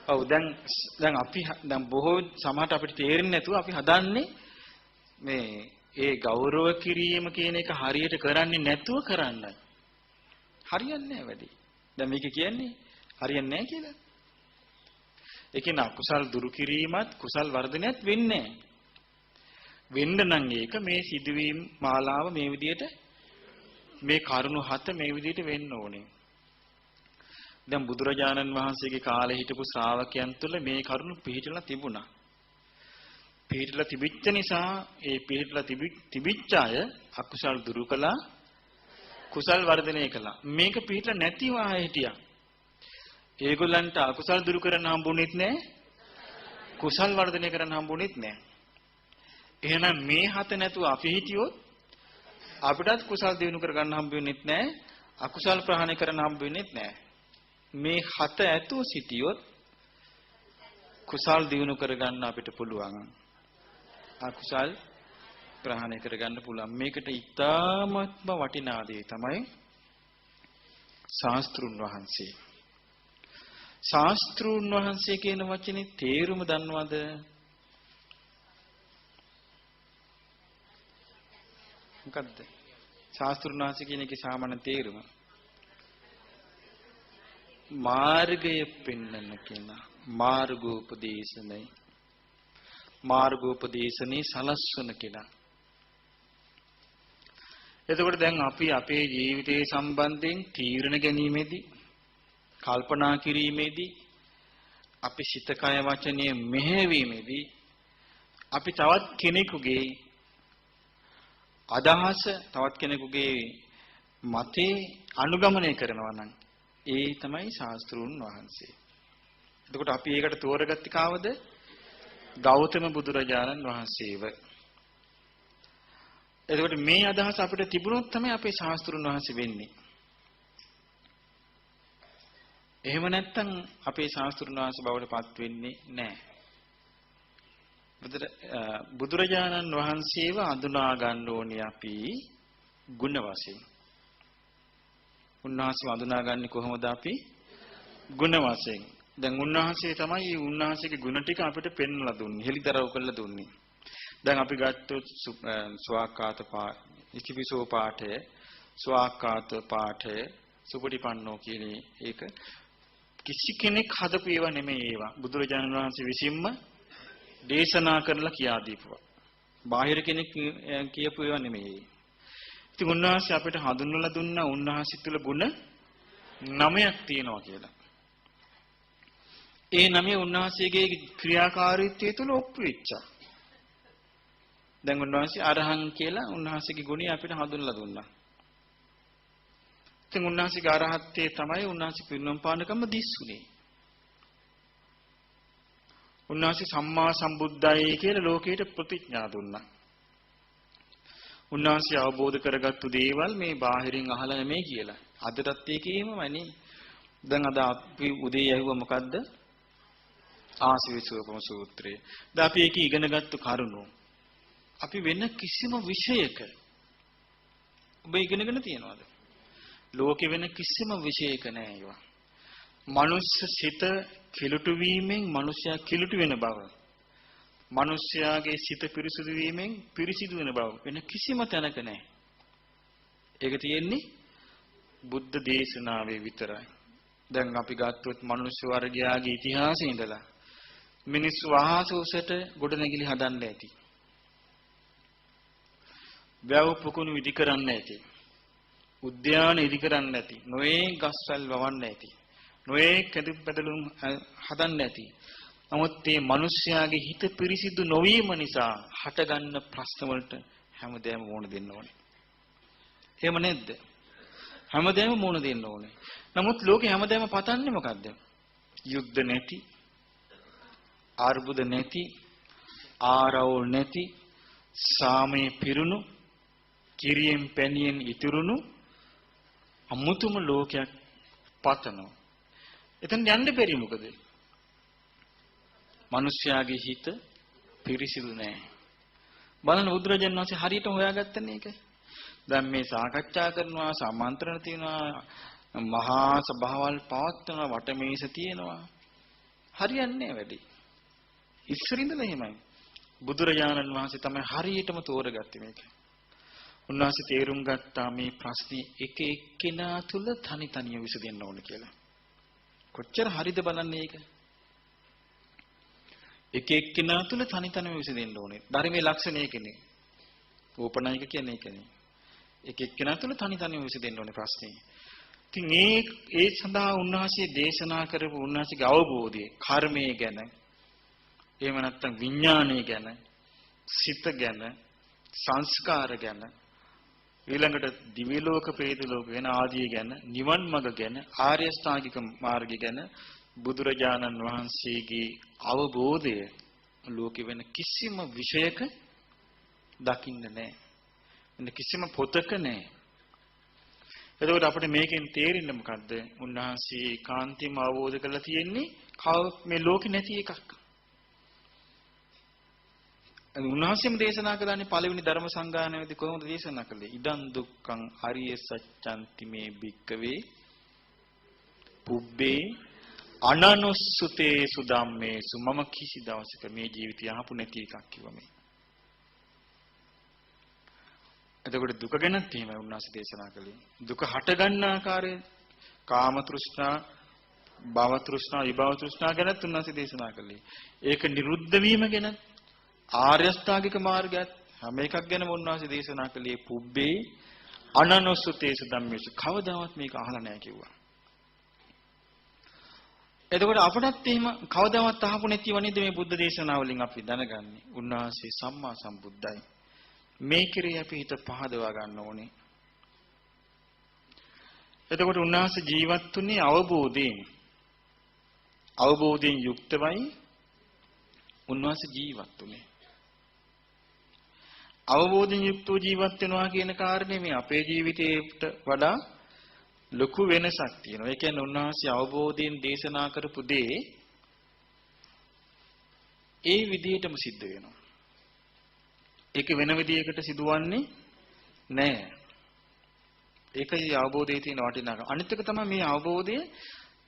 ඔව් දැන් අපි දැන් බොහෝ සමහරට අපිට තේරෙන්නේ නැතුව අපි හදන්නේ මේ ඒ ගෞරව කිරීම කියන එක හරියට කරන්නේ නැතුව කරන්නයි. හරියන්නේ නැහැ වැඩි. දැන් මේක කියන්නේ හරියන්නේ නැහැ කියලා. ඒ කියන්නේ අකුසල් දුරු කිරීමත් කුසල් වර්ධනයත් වෙන්නේ නැහැ. වෙන්න නම් ඒක මේ සිදුවීම් මාලාව මේ විදිහට මේ කරුණු 7 මේ විදිහට වෙන්න ඕනේ. දැන් බුදුරජාණන් වහන්සේගේ කාලේ හිටපු ශ්‍රාවකයන් තුළ මේ කරුණු පිළිහිටලා තිබුණා. පිළිහිටලා තිබිච්ච නිසා ඒ පිළිහිටලා තිබිච්ච අය අකුසල් දුරු කළා කුසල් වර්ධනය කළා. මේක පිළිහිටලා නැතිව ආයෙ හිටියා. ඒගොල්ලන්ට අකුසල් දුරු කරන්න හම්බුනේත් නැහැ. කුසල් වර්ධනය කරන්න හම්බුනේත් නැහැ. එහෙනම් මේ 7 නැතුව අපි හිටියොත් අපිටත් කුසල් දිනු කරගන්න හම්බ වෙන්නේත් නැහැ. අකුසල් ප්‍රහාණය කරන්න හම්බ වෙන්නේත් නැහැ. මේ 7 ඇතුව සිටියොත් කුසල් දිනු කරගන්න අපිට පුළුවන්. අකුසල් ප්‍රහාණය කරගන්න පුළුවන්. මේකට ඉතාමත්ම වටිනා දේ තමයි ශාස්ත්‍රුන් වහන්සේ. ශාස්ත්‍රුන් වහන්සේ කියන වචනේ තේරුම දන්නවද? මොකද්ද? ශාස්ත්‍රුන් වහන්සේ කියන එකේ සාමාන්‍ය තේරුම මාර්ගය පෙන්වන්න කියන මාර්ගෝපදේශනයි. මාර්ගෝපදේශනේ සලස්වන කෙනා. එතකොට දැන් අපි අපේ ජීවිතයේ සම්බන්ධයෙන් තීරණ ගැනීමේදී කල්පනා කිරීමේදී අපි සිත කය වචනය මෙහෙවීමේදී අපි තවත් කෙනෙකුගේ අදහස තවත් කෙනෙකුගේ මතේ අනුගමනය කරනවා නම් ඒ තමයි ශාස්ත්‍රූන් වහන්සේ. එතකොට අපි ඒකට තෝරගත්තේ කවද? ගෞතම බුදුරජාණන් වහන්සේව. එතකොට මේ අදහස අපිට තිබුණොත් තමයි අපේ ශාස්ත්‍රූන් වහන්සේ වෙන්නේ. එහෙම නැත්නම් අපේ ශාස්ත්‍රූන් වහන්සේ බවට පත් වෙන්නේ නැහැ. බුදුරජාණන් වහන්සේව අඳුනා ගන්න ඕනේ අපි ගුණ වශයෙන්. උන්වහන්සේව අඳුනාගන්නේ කොහොමද අපි? ගුණ වශයෙන්. දැන් උන්වහන්සේ තමයි උන්වහන්සේගේ ගුණ ටික අපිට පෙන්වලා දුන්නේ, හෙළිදරව් කරලා දුන්නේ. දැන් අපි ගත්තොත් ස්වාක්කාත ඉතිපිසෝ පාඨය, ස්වාක්කාත පාඨය, සුපටිපන්නෝ කියන ඒක කිසි කෙනෙක් හදපු ඒවා නෙමෙයි ඒවා. බුදුරජාණන් වහන්සේ විසින්ම දේශනා කරලා කියා දීපුවා. බාහිර කෙනෙක් කියපු ඒවා නෙමෙයි. ඉතින් උන්වහන්සේ අපිට හඳුන්වලා දුන්නා උන්වහන්සේ තුල ගුණ 9ක් තියෙනවා කියලා. ඒ 9 උන්වහන්සේගේ ක්‍රියාකාරීත්වය තුල ඔප්පු වෙච්චා. දැන් උන්වහන්සේ අරහං කියලා උන්වහන්සේගේ ගුණය අපිට හඳුන්වලා දුන්නා. ඉතින් උන්වහන්සේගේ අරහත්ත්වයේ තමයි උන්වහන්සේ පිරිනොම් පානකම දිස්සුනේ. උන්වහන්සේ සම්මා සම්බුද්දයි කියලා ලෝකයට ප්‍රතිඥා දුන්නා. උන්වහන්සේ අවබෝධ කරගත්තු දේවල් මේ බාහිරින් අහලා නෙමෙයි කියලා. අදටත් ඒකේමමනේ. දැන් අද අපි උදේ ඇහුවා මොකද්ද? ආසවිසෝපම සූත්‍රය. දැන් අපි ඒක ඉගෙනගත්තු කරුණු. අපි වෙන කිසිම විෂයක ඔබ ඉගෙනගෙන තියනවාද? ලෝකෙ වෙන කිසිම විෂයක නෑ ඒවා. මනුස්ස සිත කිලුට වීමෙන් මනුෂ්‍යයා කිලුට වෙන බව. මනුෂ්‍යයාගේ සිත පිරිසිදු වීමෙන් පිරිසිදු වෙන බව වෙන කිසිම තැනක නැහැ. ඒක තියෙන්නේ බුද්ධ දේශනාවේ විතරයි. දැන් අපි ගත්තොත් මනුෂ්‍ය වර්ගයාගේ ඉතිහාසය ඉඳලා මිනිස්සු ආහසෝසට ගොඩනැගිලි හදන්න ඇති. වැව් පුකුණු ඉදි කරන්න ඇති. උද්‍යාන ඉදි කරන්න ඇති. නොයේ ගස්වැල් වවන්න ඇති. නොයේ කැඳපැදලුම් හදන්න ඇති. නමුත් මේ මිනිස්යාගේ හිත පිරිසිදු නොවීම නිසා හටගන්න ප්‍රශ්න වලට හැමදේම මුහුණ දෙන්න ඕනේ. එහෙම නේද? හැමදේම මුහුණ දෙන්න ඕනේ. නමුත් ලෝකේ හැමදේම පතන්නේ මොකද්ද? යුද්ධ නැති, අර්බුද නැති, ආරවුල් නැති, සාමයේ පිරුණු, කිරියෙන් පැණියෙන් ඉතුරුණු අමුතුම ලෝකයක් පතනවා. එතන යන්න බැරි මොකද? මිනිස්යාගේ හිත පිරිසිදු නැහැ. බලන්න බුදුරජාණන් වහන්සේ හරියට හොයාගත්තනේ ඒක. දැන් මේ සාකච්ඡා කරනවා, සම්මන්ත්‍රණ තියෙනවා, මහා සභාවල් පවත්වනවා, වටමේස තියෙනවා. හරියන්නේ වැඩි. ඉස්සර ඉඳලා එහෙමයි. බුදුරජාණන් වහන්සේ තමයි හරියටම තෝරගත්තේ මේක. උන්වහන්සේ තේරුම් ගත්තා මේ ප්‍රශ්නේ එක එක්කෙනා තුල තනි තනියම විසඳෙන්න ඕන කියලා. කොච්චර හරිද බලන්නේ ඒක. එක එක්කෙනා තුල තනි තනියම විසඳෙන්න ඕනේ. ධර්මයේ ලක්ෂණය ඒකනේ. ඕපනායක කියන්නේ ඒකනේ. එක එක්කෙනා තුල තනි තනියම විසඳෙන්න ඕනේ ප්‍රශ්නේ. ඉතින් ඒ සඳහා උන්වහන්සේ දේශනා කරපු උන්වහන්සේගේ අවබෝධය කර්මය ගැන එහෙම නැත්නම් විඥානය ගැන සිත ගැන සංස්කාර ගැන ඊළඟට දිව්‍ය ලෝක ප්‍රේත ලෝක වෙන ආදී ගැන නිවන් මඟ ගැන ආර්ය ශ්‍රාගික මාර්ගය ගැන බුදුරජාණන් වහන්සේගේ අවබෝධය ලෝකෙ වෙන කිසිම විෂයක දකින්න නැහැ. වෙන කිසිම පොතක නැහැ. එතකොට අපිට මේකෙන් තේරෙන්නේ මොකද්ද? උන්වහන්සේ කාන්තිම අවබෝධ කරලා තියෙන්නේ මේ ලෝකෙ නැති එකක්. උන්වහන්සේම දේශනා කළානේ පළවෙනි ධර්ම සංගායනාවේදී කොහොමද දේශනා කළේ? ඉදං දුක්ඛං අරිය සත්‍යන්ති මේ භික්කවේ පුබ්බේ අනනුස්සුතේසු ධම්මේසු මම කිසි දවසක මේ ජීවිතය අහපු නැති එකක් කිව්වා මේ. එතකොට දුක ගැනත් එහෙමයි උන්වහන්සේ දේශනා කළේ. දුක හට ගන්න ආකාරය කාම තෘෂ්ණා, භව තෘෂ්ණා, විභව තෘෂ්ණා ගැනත් උන්වහන්සේ දේශනා කළේ. ඒක නිරුද්ධ වීම ගැන ආර්ය අෂ්ටාංගික මාර්ගයත් හැම එකක් ගැනම උන්වහන්සේ දේශනා කළේ පුබ්බේ අනනුස්සුතේසු ධම්මේසු. කවදාවත් මේක අහලා නැහැ කිව්වා. එතකොට අපටත් එහෙම කවදාවත් අහපු නැතිව නේද මේ බුද්ධ දේශනාවලින් අපි දැනගන්නේ. උන්වහන්සේ සම්මා සම්බුද්ධයි. මේ කෙරෙහි අපි හිත පහදවා ගන්න ඕනේ. එතකොට උන්වහන්සේ ජීවත් වුණේ අවබෝධයෙන් යුක්තවයි උන්වහන්සේ ජීවත් වුණේ. අවබෝධයෙන් යුක්තව ජීවත් වෙනවා කියන කාරණේ මේ අපේ ජීවිතේට වඩා ලොකු වෙනසක් තියෙනවා. ඒ කියන්නේ උන්වහන්සේ අවබෝධයෙන් දේශනා කරපු දේ ඒ විදිහටම සිද්ධ වෙනවා. ඒක වෙන විදිහකට සිදුවන්නේ නැහැ. ඒකයි අවබෝධයේ තියෙන වටිනාකම. අනිත් එක තමයි මේ අවබෝධය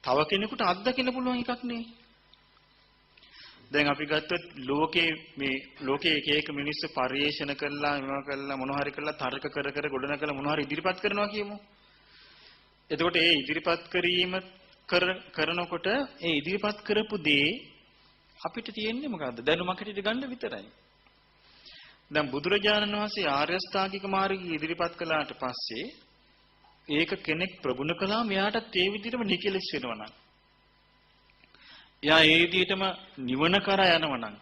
තව කෙනෙකුට අත්දකින්න පුළුවන් එකක් නේ. දැන් අපි ගත්තොත් ලෝකේ එක එක මිනිස්සු පරිේෂණ කරලා මොනවා කරලා මොනවා හරි කරලා තර්ක කර ගොඩනගලා මොනවා හරි ඉදිරිපත් කරනවා කියමු. එතකොට ඒ ඉදිරිපත් කිරීම කරනකොට ඒ ඉදිරිපත් කරපු දේ අපිට තියෙන්නේ මොකද්ද? දැනුමකට ගන්න විතරයි. දැන් බුදුරජාණන් වහන්සේ ආර්ය අෂ්ටාංගික මාර්ගය ඉදිරිපත් කළාට පස්සේ ඒක කෙනෙක් ප්‍රගුණ කළාම එයාටත් ඒ විදිහටම නිකලෙස් වෙනවා නම් එයා ඒ විදිහටම නිවන කරා යනවා නම්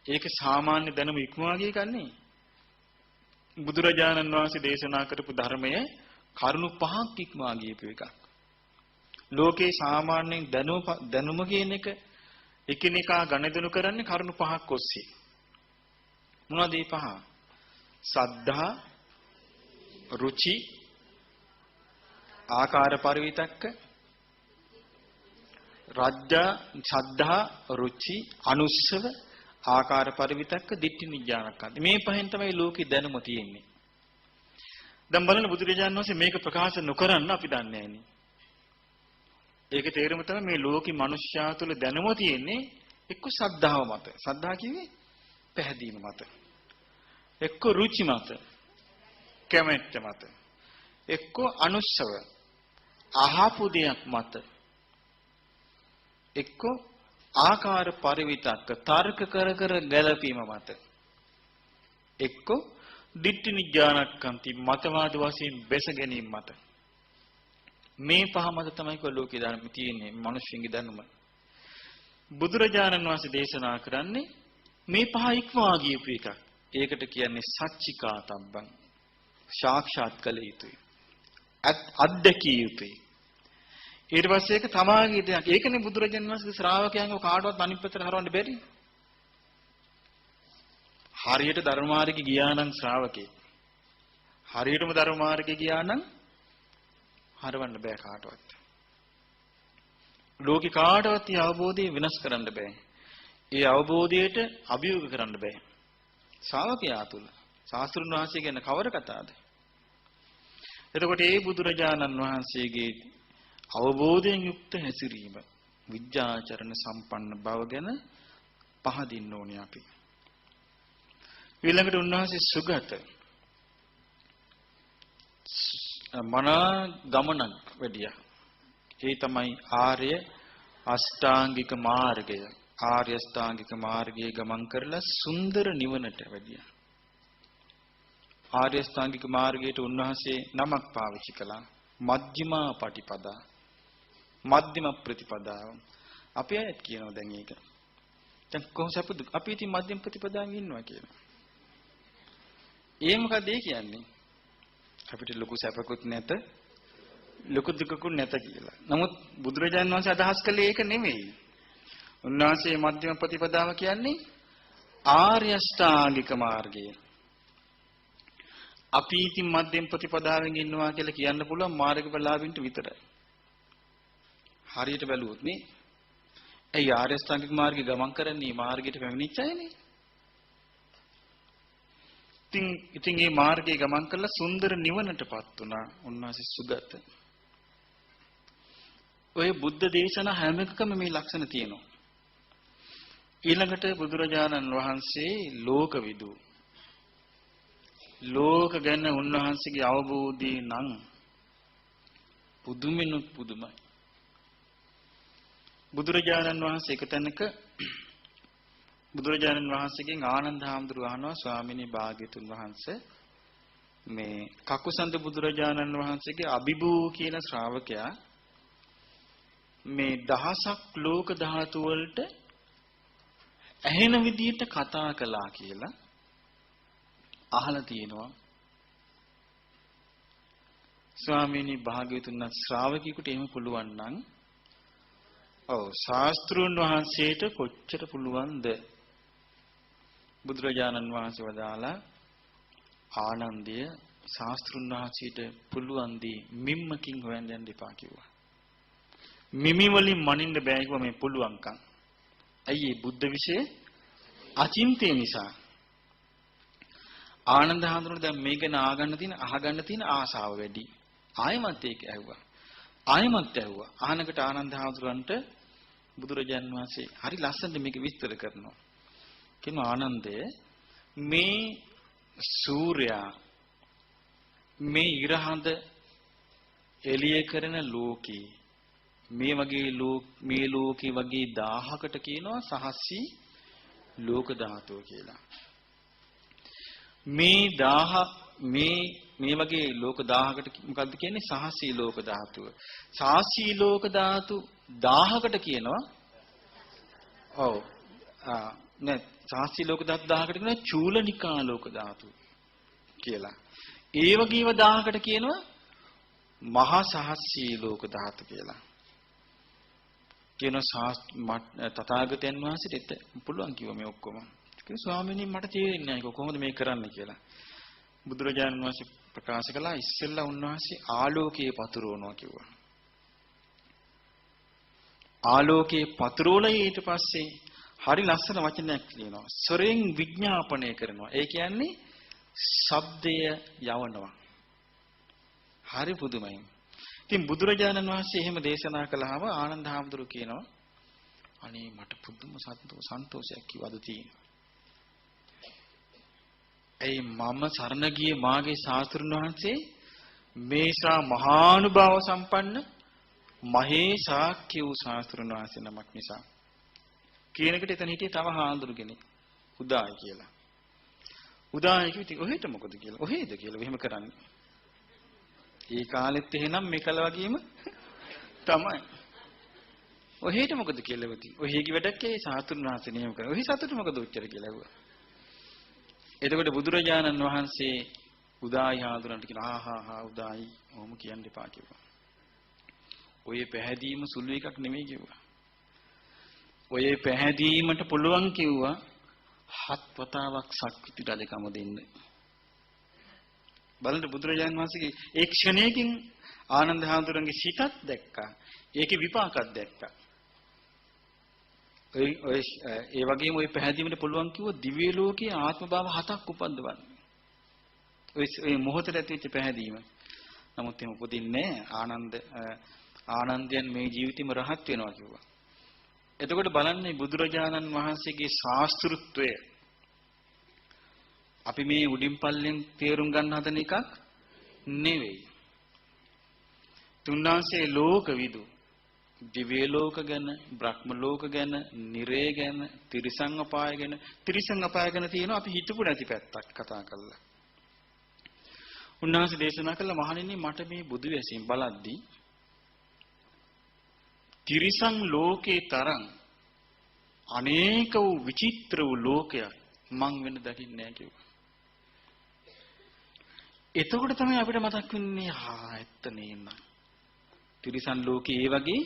ඒක සාමාන්‍ය දැනුම ඉක්මවා ගිය කන්නේ බුදුරජාණන් වහන්සේ දේශනා කරපු ධර්මය කරුණු පහක් ඉක්මවා ගියපු එකක්. ලෝකේ සාමාන්‍යයෙන් දැනුම කියන එක එකිනෙකා ගණදෙනු කරන්නේ කරුණු පහක් ඔස්සේ. මොනවද මේ පහ? සද්ධා, රුචි, ආකාර පරිවිතක්ක, රජ්ජා, සද්ධා, රුචි, අනුස්සව, ආකාර පරිවිතක්ක, දිට්ඨි නිඥානක්ඛන්ති. මේ පහෙන් තමයි ලෝකේ දැනුම තියෙන්නේ. දැන් බලන්න බුදුරජාණන් වහන්සේ මේක ප්‍රකාශ නොකරන්න අපි දන්නේ නැහෙනි. ඒක තේරුම තමයි මේ ලෝකේ මිනිස්යා තුළ දැනුම තියෙන්නේ එක්ක සද්ධාව මත. සද්ධා කිව්වේ පැහැදීම මත. එක්ක රුචි මත. කැමැත්ත මත. එක්ක අනුස්සව අහපු දෙයක් මත. එක්ක ආකාර පරිවිතක්ක තර්ක කර ගැලපීම මත. එක්ක දිට්ඨි නිඥානක්ඛන්ති මතවාද වශයෙන් බැස ගැනීම මත. මේ පහ මත තමයි ලෝකේ ධර්ම තියෙන්නේ මිනිස්සුන්ගේ ධර්ම. බුදුරජාණන් වහන්සේ දේශනා කරන්නේ මේ පහ ඉක්මවා ගියපු එකක්. ඒකට කියන්නේ සච්චිකාතබ්බං. සාක්ෂාත් කළ යුතුයි. අත්දැකිය යුතුයි. ඊට පස්සේ ඒක තමාගේ දෙයක්. ඒකනේ බුදුරජාණන් වහන්සේගේ ශ්‍රාවකයන්ව කාටවත් අනිත් පැත්තට හරවන්න බැරි. හරියට ධර්ම මාර්ගේ ගියා නම් ශ්‍රාවකේ. හරියටම ධර්ම මාර්ගේ ගියා නම් හරවන්න බෑ කාටවත්. ලෝකේ කාටවත් මේ අවබෝධය වෙනස් කරන්න බෑ. ඒ අවබෝධයට අභියෝග කරන්න බෑ. ශ්‍රාවකයා තුල ශාස්ත්‍රුන් වහන්සේ ගැන කවර කතාවද? එතකොට ඒ බුදුරජාණන් වහන්සේගේ අවබෝධයෙන් යුක්ත හැසිරීම විද්‍යාචරණ සම්පන්න බව ගැන පහදින්න ඕනේ අපි. ඊළඟට උන්වහන්සේ සුගත මනා ගමනක් වැඩියා. ඒ තමයි ආර්ය අෂ්ටාංගික මාර්ගය. ආර්ය අෂ්ටාංගික මාර්ගයේ ගමන් කරලා සුන්දර නිවනට වැඩියා. ආර්ය අෂ්ටාංගික මාර්ගයට උන්වහන්සේ නමක් පාවිච්චි කළා. මජ්ක්‍ධිමා පටිපදා. මධ්‍යම ප්‍රතිපදාව. අපි අයත් කියනවා දැන් ඒක. දැන් කොහොමද අපි ඉතින් මධ්‍යම ප්‍රතිපදාවේ ඉන්නවා කියලා. ඒ මොකද ඒ කියන්නේ? අපිට ලොකු සැපකුත් නැත, ලොකු දුකකුත් නැත කියලා. නමුත් බුදුරජාණන් වහන්සේ අදහස් කළේ ඒක නෙමෙයි. උන්වහන්සේ මධ්‍යම ප්‍රතිපදාව කියන්නේ ආර්ය අෂ්ටාංගික මාර්ගය. අපි ඉතින් මධ්‍යම ප්‍රතිපදාවෙන් ඉන්නවා කියලා කියන්න පුළුවන් මාර්ගඵලලාභින්ට විතරයි. හරියට බැලුවොත් නේ. ඒ ආර්ය අෂ්ටාංගික මාර්ගය ගමන් කරන්නේ මාර්ගයට පැමිණිච්ච අයනේ. ඉතින් මේ මාර්ගයේ ගමන් කළා සුන්දර නිවනටපත් වුණා. උන්වහන්සේ සුගත. ඔය බුද්ධ දේශනා හැම එකකම මේ ලක්ෂණ තියෙනවා. ඊළඟට බුදුරජාණන් වහන්සේ ලෝකවිදු. ලෝක ගැන උන්වහන්සේගේ අවබෝධය නම් පුදුමිනුත් පුදුමයි. බුදුරජාණන් වහන්සේ එක තැනක බුදුරජාණන් වහන්සේගෙන් ආනන්ද හාමුදුරුවෝ අහනවා ස්වාමිනී භාග්‍යතුන් වහන්සේ මේ කකුසඳ බුදුරජාණන් වහන්සේගේ අභිභූ කියන ශ්‍රාවකයා මේ දහසක් ලෝක ධාතු වලට ඇහෙන විදිහට කතා කළා කියලා අහලා තියෙනවා. ස්වාමීනි භාග්‍යවතුන් වහන්සේ ශ්‍රාවකයෙකුට එහෙම පුළුවන් නම් ඔව් ශාස්ත්‍රුන් වහන්සේට කොච්චර පුළුවන්ද? බුදුරජාණන් වහන්සේ වදාලා ආනන්දය ශාස්ත්‍රුන් වහන්සේට පුළුවන් දී මිම්මකින් හොයන්න යන්න එපා කිව්වා. මිමි වලින් මනින්න බෑ කිව්වා මේ පුළුවන්කම්. ඇයි ඒ බුද්ධ විශ්ේ අචින්තය නිසා. ආනන්ද හඳුනන දැන් මේක අහගන්න තියෙන ආසාව වැඩි. ආයමත් ඒක ඇහුවා. ආයමත් ඇහුවා. අහනකට ආනන්ද හඳුනන්ට බුදුරජාන් වහන්සේ හරි ලස්සනට මේක විස්තර කරනවා. කියනවා ආනන්දය මේ සූර්යා මේ ඉරහඳ එළිය කරන ලෝකේ මේ වගේ මේ ලෝකේ වගේ 1000කට කියනවා සහස්සී ලෝක ධාතුව කියලා. මේ 1000 මේ වගේ ලෝක 1000කට මොකද්ද කියන්නේ? සහස්සී ලෝක ධාතුව. සහස්සී ලෝක ධාතු 1000කට කියනවා. ඔව්. නෑ සහස්සී ලෝක ධාතු 1000කට කියනවා චූලනිකා ලෝක ධාතු කියලා. ඒ වගේව 1000කට කියනවා මහා සහස්සී ලෝක ධාතු කියලා. කියන තථාගතයන් වහන්සේට පුළුවන් කිව්වා මේ ඔක්කොම. කිව්වා ස්වාමීනි මට තේරෙන්නේ නැහැ කොහොමද මේක කරන්න කියලා. බුදුරජාණන් වහන්සේ ප්‍රකාශ කළා ඉස්සෙල්ලා උන්වහන්සේ ආලෝකයේ පතුරවනවා කිව්වා. ආලෝකයේ පතුරවලා ඊට පස්සේ හරි ලස්සන වචනයක් කියනවා. ස්වරයෙන් විඥාපනය කරනවා. ඒ කියන්නේ ශබ්දය යවනවා. හරි පුදුමයි. ඉතින් බුදුරජාණන් වහන්සේ එහෙම දේශනා කළාම ආනන්ද හාමුදුරුවෝ කියනවා අනේ මට පුදුම සන්තෝෂයක් කිව්වද තියෙනවා. ඒ මම සරණ ගියේ මාගේ ශාස්ත්‍රඥ වහන්සේ මේසා මහානුභාව සම්පන්න මහේ ශාක්‍ය වූ ශාස්ත්‍රඥ වහන්සේ නමක් නිසා කියනකට එතන හිටියේ තව හාමුදුරු කෙනෙක් උදායි කියලා. උදායි කිව්ව ඉතින් ඔහෙට මොකද කියලා. ඔහෙද කියලා එහෙම කරන්නේ. ඒ කාලෙත් එහෙනම් මේකල වගේම තමයි. ඔහෙට මොකද කියලා වෙති. ඔහෙගේ වැඩක් ඒ ශාස්ත්‍රඥ වහන්සේ නියම කරා. ඔහි සතුට මොකද උච්චර කියලා ඇහුවා. එතකොට බුදුරජාණන් වහන්සේ උදායි හාමුදුරන්ට කියලා ආහා උදායි ඔහොම කියන්න එපා කිව්වා. ඔය පැහැදීම සුළු එකක් නෙමෙයි කිව්වා. ඔය පැහැදීමට පුළුවන් කිව්වා 7 වතාවක් සක්විති රජකම දෙන්න. බලන්න බුදුරජාණන් වහන්සේගේ ඒ ක්ෂණයකින් ආනන්ද හාමුදුරන්ගේ සිතක් දැක්කා. ඒකේ විපාකයක් දැක්කා. ඒ වගේම ওই පැහැදීමට පුළුවන් කිව්ව දිව්‍ය ලෝකයේ ආත්ම භාව 7ක් උපද්දවන්න. ඔය මොහොතට ඇතිවෙච්ච පැහැදීම. නමුත් එහෙම උපදින්නේ ආනන්දයන් මේ ජීවිතේම රහත් වෙනවා කිව්වා. එතකොට බලන්නේ බුදුරජාණන් වහන්සේගේ ශාස්ත්‍රත්වය අපි මේ උඩින් පල්ලෙන් තේරුම් ගන්න හදන එකක් නෙවෙයි. තුන්වහන්සේ ලෝකවිදු දිව්‍ය ලෝක ගැන, බ්‍රහ්ම ලෝක ගැන, නිරය ගැන, තිරිසන් අපාය ගැන, තිරිසන් අපාය ගැන තියෙනවා අපි හිතපු නැති පැත්තක් කතා කළා. උන්වහන්සේ දේශනා කළා මහණෙනි මට මේ බුදු වැසින් බලද්දී තිරිසන් ලෝකේ තරම් අනේක වූ විචිත්‍ර වූ ලෝකයක් මං වෙන දකින්නේ නැහැ කිව්වා. එතකොට තමයි අපිට මතක් වෙන්නේ ඇත්ත නේන. තිරිසන් ලෝකේ ඒ වගේ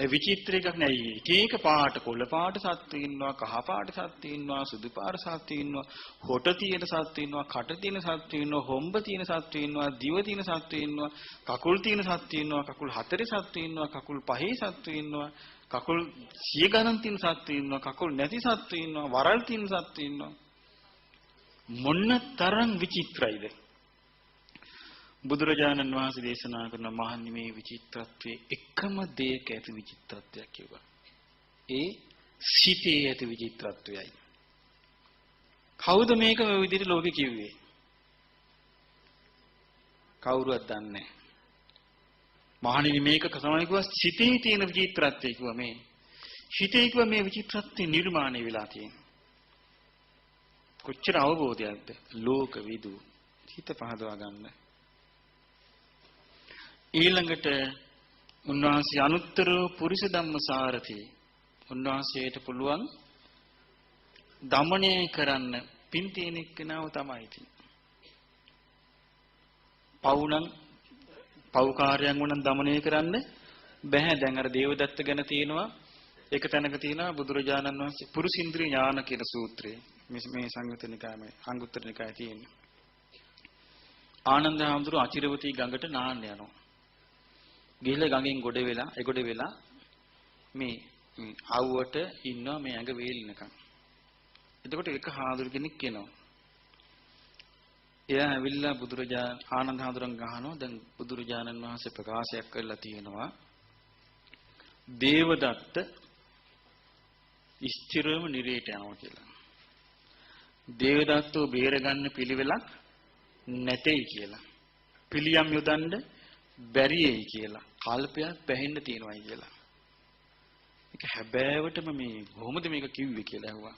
විචිත්‍ර එකක් නෑ. එක පාට කොළ පාට සත්තු ඉන්නවා, කහ පාට සත්තු ඉන්නවා, සුදු පාට සත්තු ඉන්නවා, හොට තියෙන සත්තු ඉන්නවා, කට තියෙන සත්තු ඉන්නවා, හොම්බ තියෙන සත්තු ඉන්නවා, දිව තියෙන සත්තු ඉන්නවා, කකුල් තියෙන සත්තු ඉන්නවා, කකුල් හතරේ සත්තු ඉන්නවා, කකුල් පහේ සත්තු ඉන්නවා, කකුල් 100 ගණන් තියෙන සත්තු ඉන්නවා, කකුල් නැති සත්තු ඉන්නවා, වරල් තියෙන සත්තු ඉන්නවා. මොන්න තරම් විචිත්‍රයිද? බුදුරජාණන් වහන්සේ දේශනා කරන මහන්නේ මේ විචිත්‍රත්වයේ එකම දෙයක ඇති විචිත්‍රත්වයක් කිව්වා. ඒ සිතේ ඇති විචිත්‍රත්වයයි. කවුද මේක මේ විදිහට ලෝකෙ කිව්වේ? කවුරුවත් දන්නේ නැහැ. මහණෙනි මේක තමයි කිව්වා සිතේ තියෙන විචිත්‍රත්වය කිව්වා මේ. හිතේ කිව්වා මේ විචිත්‍රත්වය නිර්මාණය වෙලා තියෙන්නේ. කොච්චර අවබෝධයක්ද? ලෝක විදු හිත පහදවා ගන්න. ඊළඟට උන්වහන්සේ අනුත්තර පුරිස ධම්මසාරති. උන්වහන්සේට පුළුවන් දමණය කරන්න පින් තියෙන එක්කනව තමයි තියෙන්නේ. පවුනම් පව්කාරයන් වුණන් දමණය කරන්න බෑ. දැන් අර දේවදත්ත ගැන තියෙනවා එක තැනක තියෙනවා බුදුරජාණන් වහන්සේ පුරුසින්ද්‍රිය ඥාන කියන සූත්‍රය. මේ සංයුත්ත නිකායේ අංගුත්තර නිකායේ තියෙන්නේ. ආනන්ද හාමුදුරුවෝ අචිරවතී ගඟට නාන්න යනවා. ගිහලා ගඟෙන් ගොඩ වෙලා මේ ආවුවට ඉන්නවා මේ ඇඟ වේලිනකම්. එතකොට එක හාමුදුරු කෙනෙක් එනවා. එයා ඇවිල්ලා ආනන්ද හාමුදුරන් ගහනවා. දැන් බුදුරජාණන් වහන්සේ ප්‍රකාශයක් කරලා තියෙනවා දේවදත්ත ස්ථිරම නිරේට යනවා කියලා. දේවදත්තෝ බේරගන්න පිළිවෙලක් නැtei කියලා. පිළියම් යොදන්න බැරියයි කියලා. කල්පයක් පැහෙන්න තියෙනවායි කියලා. ඒක හැබෑවටම මේ කොහොමද මේක කිව්වේ කියලා ඇහුවා.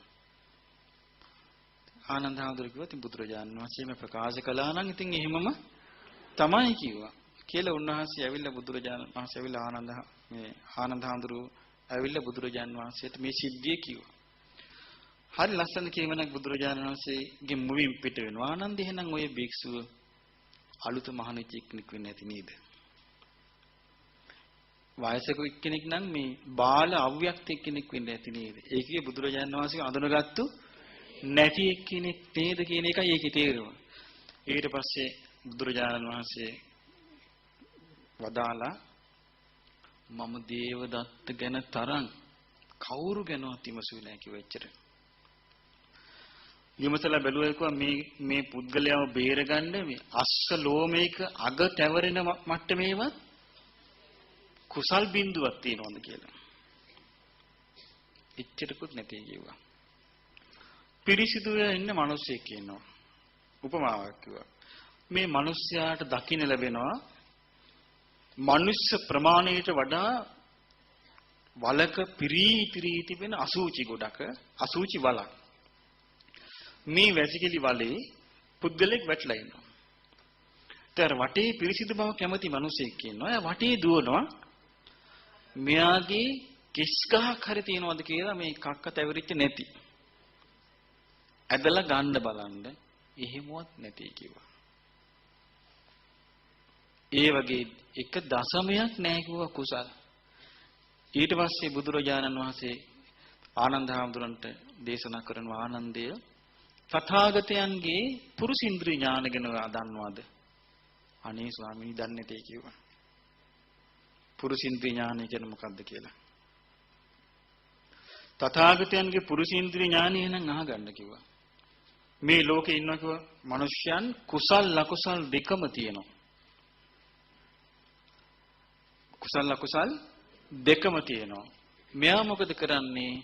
ආනන්ද හාමුදුරුවෝ කිව්වා ඉතින් බුදුරජාණන් වහන්සේ මේ ප්‍රකාශ කළා නම් ඉතින් එහෙමම තමයි කිව්වා. කියලා උන්වහන්සේ ඇවිල්ලා බුදුරජාණන් වහන්සේ ඇවිල්ලා ආනන්ද හාමුදුරුවෝ ඇවිල්ලා බුදුරජාණන් වහන්සේට මේ සිද්ධිය කිව්වා. හරි ලස්සන කියවනක් බුදුරජාණන් වහන්සේගේ මුවින් පිට වෙනවා. ආනන්ද එහෙනම් ඔය භික්ෂුව අලුත මහණෙක් කෙනෙක් වෙන්නේ නැති නේද? වයසක එක්කෙනෙක් නම් මේ බාල අව්‍යක්ත එක්කෙනෙක් වෙන්නේ නැති නේද? ඒකේ බුදුරජාණන් වහන්සේ අඳුනගත්තු නැති එක්කෙනෙක් නේද කියන එකයි ඒකේ තේරුම. ඊට පස්සේ බුදුරජාණන් වහන්සේ වදාලා මම දේවදත්ත ගැන තරම් කවුරු ගැනවත් විමසුවේ නැහැ කිව්ව එච්චර. විමසලා බැලුවා මේ පුද්ගලයාව බේරගන්න මේ අස්ස ලෝමයක අග තැවරෙන මට්ටමේවත් කුසල් බිඳුවක් තියෙනවද කියලා. එච්චරකුත් නැtei කිව්වා. පිරිසිදුව ඉන්න මිනිස්සෙක් ඉන්නවා. උපමාවක් කිව්වා. මේ මිනිස්යාට දකින්න ලැබෙනවා මනුෂ්‍ය ප්‍රමාණයට වඩා වලක පිරී තිබෙන අසූචි ගොඩක අසූචි වලක්. මේ වැසිකිලි වලේ පුද්ගලෙක් වැටලා ඉන්නවා. ඒතර වටේ පිරිසිදු බව කැමති මිනිසෙක් ඉන්නවා. එයා වටේ දුවනවා. මෙයාගේ කිස් ගහක් හරි තියනවද කියලා මේ කක්ක තැවිරිච්ච නැති. ඇදලා ගන්න බලන්න එහෙමවත් නැති කිව්වා. ඒ වගේ එක දශමයක් නැහැ කිව්වා කුසල්. ඊට පස්සේ බුදුරජාණන් වහන්සේ ආනන්ද හාමුදුරන්ට දේශනා කරනවා ආනන්දය තථාගතයන්ගේ පුරුසින්ද්‍රිය ඥාන ගැන දන්නවද? අනේ ස්වාමීනි දන්නේ නැtei කිව්වා. පුරුසින්ද්‍රිය ඥානය කියන්නේ මොකක්ද කියලා. තථාගතයන්ගේ පුරුසින්ද්‍රිය ඥානය නම් අහගන්න කිව්වා. මේ ලෝකේ ඉන්නවා කිව්වා මිනිස්යන් කුසල් අකුසල් දෙකම තියෙනවා. කුසල් අකුසල් දෙකම තියෙනවා. මෙයා මොකද කරන්නේ?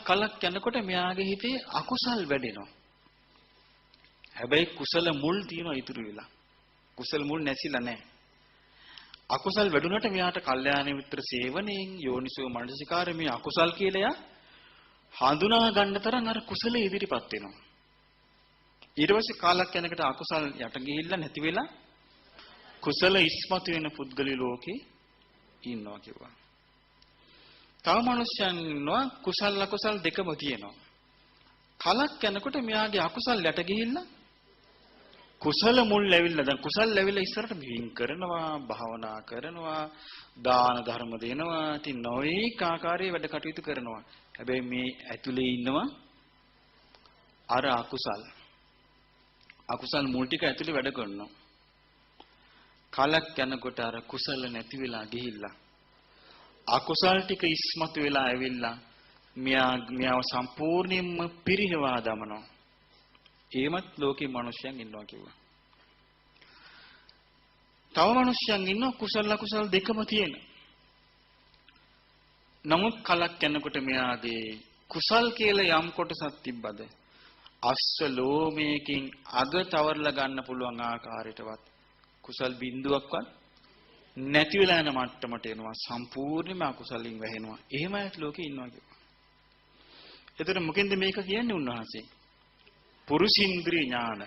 කලක් යනකොට මෙයාගේ හිතේ අකුසල් වැඩෙනවා. හැබැයි කුසල මුල් තියෙනවා ඉතුරු වෙලා. කුසල මුල් නැසිලා නැහැ. අකුසල් වැඩුණට මෙයාට කල්යාණ මිත්‍ර සේවනයෙන් යෝනිසෝ මනසිකාරය මේ අකුසල් කියලා හඳුනා ගන්න තරම් අර කුසල ඉදිරිපත් වෙනවා. ඊට පස්සේ කාලක් යනකොට අකුසල් යට ගිහිල්ලා නැති වෙලා කුසල ඉස්මතු වෙන පුද්ගලී ලෝකේ ඉන්නවා කිව්වා. තව මිනිස්යන් ඉන්නවා කුසල අකුසල් දෙකම තියෙනවා. කලක් යනකොට මෙයාගේ අකුසල් යට ගිහිල්ලා කුසල මුල් ලැබිලා දැන් කුසල් ලැබිලා ඉස්සරට වින් කරනවා භාවනා කරනවා දාන ධර්ම දෙනවා ඉතින් නොඑක ආකාරයේ වැඩ කටයුතු කරනවා. හැබැයි මේ ඇතුලේ ඉන්නවා අර අකුසල් මුල් ටික ඇතුලේ වැඩ කරනවා. කලක් යනකොට අර කුසල නැති වෙලා ගිහිල්ලා අකුසල් ටික ඉස්මතු වෙලා ඇවිල්ලා මෙයාව සම්පූර්ණයෙන්ම පිරිහවා දමනවා. ඒමත් ලෝකේ මිනිස්යන් ඉන්නවා කිව්වා. තව මිනිස්යන් ඉන්නවා කුසල අකුසල දෙකම තියෙන. නමුත් කලක් යනකොට මෙයාගේ කුසල් කියලා යම් කොටසක් තිබ්බද අස්ස ලෝමයකින් අග තවරලා ගන්න පුළුවන් ආකාරයටවත් කුසල් බිඳුවක්වත් නැති වෙලා යන මට්ටමට එනවා. සම්පූර්ණයෙන්ම අකුසලින් වැහෙනවා. එහෙමයි ලෝකේ ඉන්නවා කිව්වා. එතකොට මොකෙන්ද මේක කියන්නේ උන්වහන්සේ? පුරුෂින්ද්‍රිය ඥාන.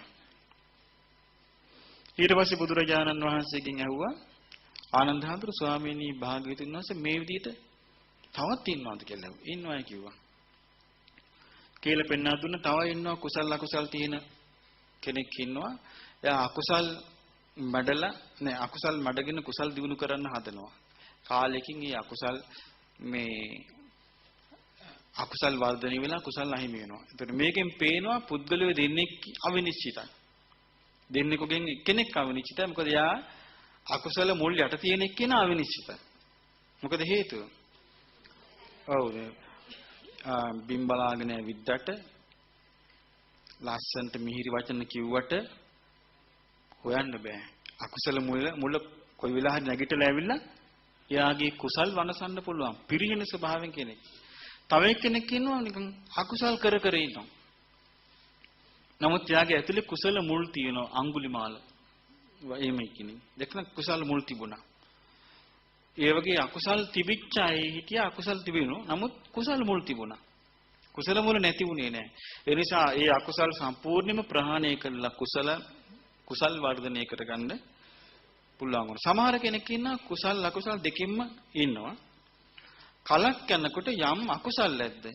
ඊට පස්සේ බුදුරජාණන් වහන්සේගෙන් ඇහුවා ආනන්ද හාමුදුරු ස්වාමීනි භාග්‍යවතුන් වහන්සේ මේ විදිහට තවත් ඉන්නවද කියලා. ඉන්නවයි කිව්වා. කියලා පෙන්වා දුන්න තව ඉන්නවා කුසල අකුසල් තියෙන කෙනෙක් ඉන්නවා. එයා අකුසල් මඩගෙන කුසල් දිනු කරන්න හදනවා. කාලෙකින් ඒ අකුසල් වර්ධනය වෙලා කුසල් අහිමි වෙනවා. ඒතර මේකෙන් පේනවා පුද්ගලයෝ දෙන්නෙක් අවිනිශ්චිතයි. දෙන්නෙකුගෙන් එක්කෙනෙක් අවිනිශ්චිතයි. මොකද යා අකුසල මුල් යට තියෙන එක්කෙනා අවිනිශ්චිතයි. මොකද හේතුව? ඔව් බිම්බලාගෙන විද්දට ලස්සන්ට මිහිරි වචන කිව්වට හොයන්න බෑ. අකුසල මුල කොයි වෙලාව හරි නැගිටලා ඇවිල්ලා එයාගේ කුසල් වනසන්න පුළුවන්. පිරිහෙන ස්වභාවයෙන් කෙනෙක්. තව එක්කෙනෙක් ඉන්නවා නිකන් අකුසල් කර ඉන්නවා. නමුත් එයාගේ ඇතුලේ කුසල මුල් තියෙනවා. අඟුලිමාල එහෙම කෙනෙක්. දෙකන කුසල මුල් තිබුණා. ඒ වගේ අකුසල් තිබිච්ච අය හිටියා අකුසල් තිබුණා. නමුත් කුසල මුල් තිබුණා. කුසල මුල නැති වුණේ නැහැ. ඒ නිසා ඒ අකුසල් සම්පූර්ණයෙන්ම ප්‍රහාණය කරලා කුසල් වර්ධනය කරගන්න පුළුවන් වුණා. සමහර කෙනෙක් ඉන්නවා කුසල් අකුසල් දෙකෙන්ම ඉන්නවා. කලක් යනකොට යම් අකුසල් ඇද්ද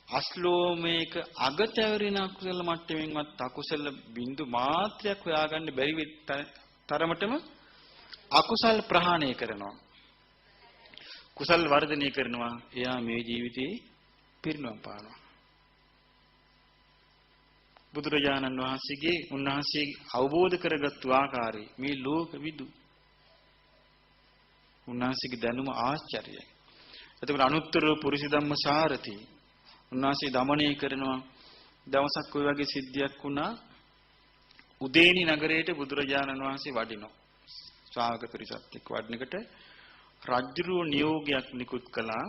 අස්ලෝමේක අගතවරින අකුසල මට්ටමින්වත් අකුසල බිඳු මාත්‍රයක් හොයාගන්න බැරි තරමටම අකුසල් ප්‍රහාණය කරනවා. කුසල් වර්ධනය කරනවා. එයා මේ ජීවිතේ පිරිනවම් පානවා. බුදුරජාණන් උන්වහන්සේ අවබෝධ කරගත්තු ආකාරය මේ ලෝක විදු. උන්වහන්සේගේ දැනුම ආශ්චර්යයි. එතකොට අනුත්තර පුරුෂ ධම්ම සාරති උන්වහන්සේ දමණය කරනවා. දවසක් ওই වගේ සිද්ධියක් වුණා. උදේනි නගරයට බුදුරජාණන් වහන්සේ වඩිනවා. ශ්‍රාවක පිරිසත් එක්ක වඩිනකොට රජුගේ නියෝගයක් නිකුත් කළා.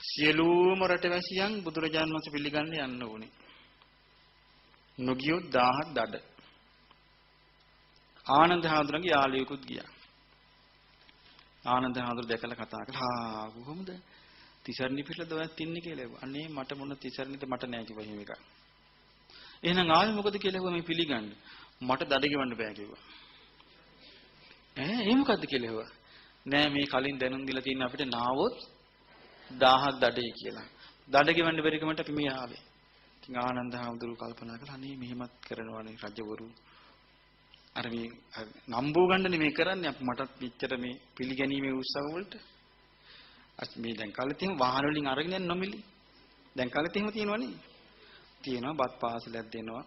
සියලුම රටවැසියන් බුදුරජාණන් වහන්සේ පිළිගන්න යන්න ඕනේ. නොගියොත් 1000ක් දඩ. ආනන්ද හාමුදුරන්ගේ යාළුවෙකුත් ගියා. ආනන්ද හාමුදුර දැකලා කතා කළා. කොහොමද? තිසරණි පිටලද ඔයත් ඉන්නේ කියලා. අනේ මට මොන තිසරණිද මට නෑ කිව්වා හිම එකක්. එහෙනම් ආවේ මොකද කියලා ඇහුවා මේ පිළිගන්න. මට දඩ ගෙවන්න බෑ කිව්වා. ඒ මොකද්ද කියලා ඇහුවා. නෑ මේ කලින් දැනුම් දීලා තියෙන අපිට නාවොත් 1000ක් දඩේ කියලා. දඩ ගෙවන්න බැරි කමට අපි මේ ආවේ. ඉතින් ආනන්ද හාමුදුරුවෝ කල්පනා කළා අනේ මෙහෙමත් කරනවානේ රජවරු. අර මේ නම්බෝ ගන්නනේ මේ කරන්නේ අපි මටත් පිටතට මේ පිළිගැනීමේ උත්සාහ වලට. මේ දැන් කාලේ තියෙන වාහන වලින් අරගෙන යන නොමිලි. දැන් කාලේ එහෙම තියෙනවනේ. තියෙනවා බත් පාසලක් දෙනවා.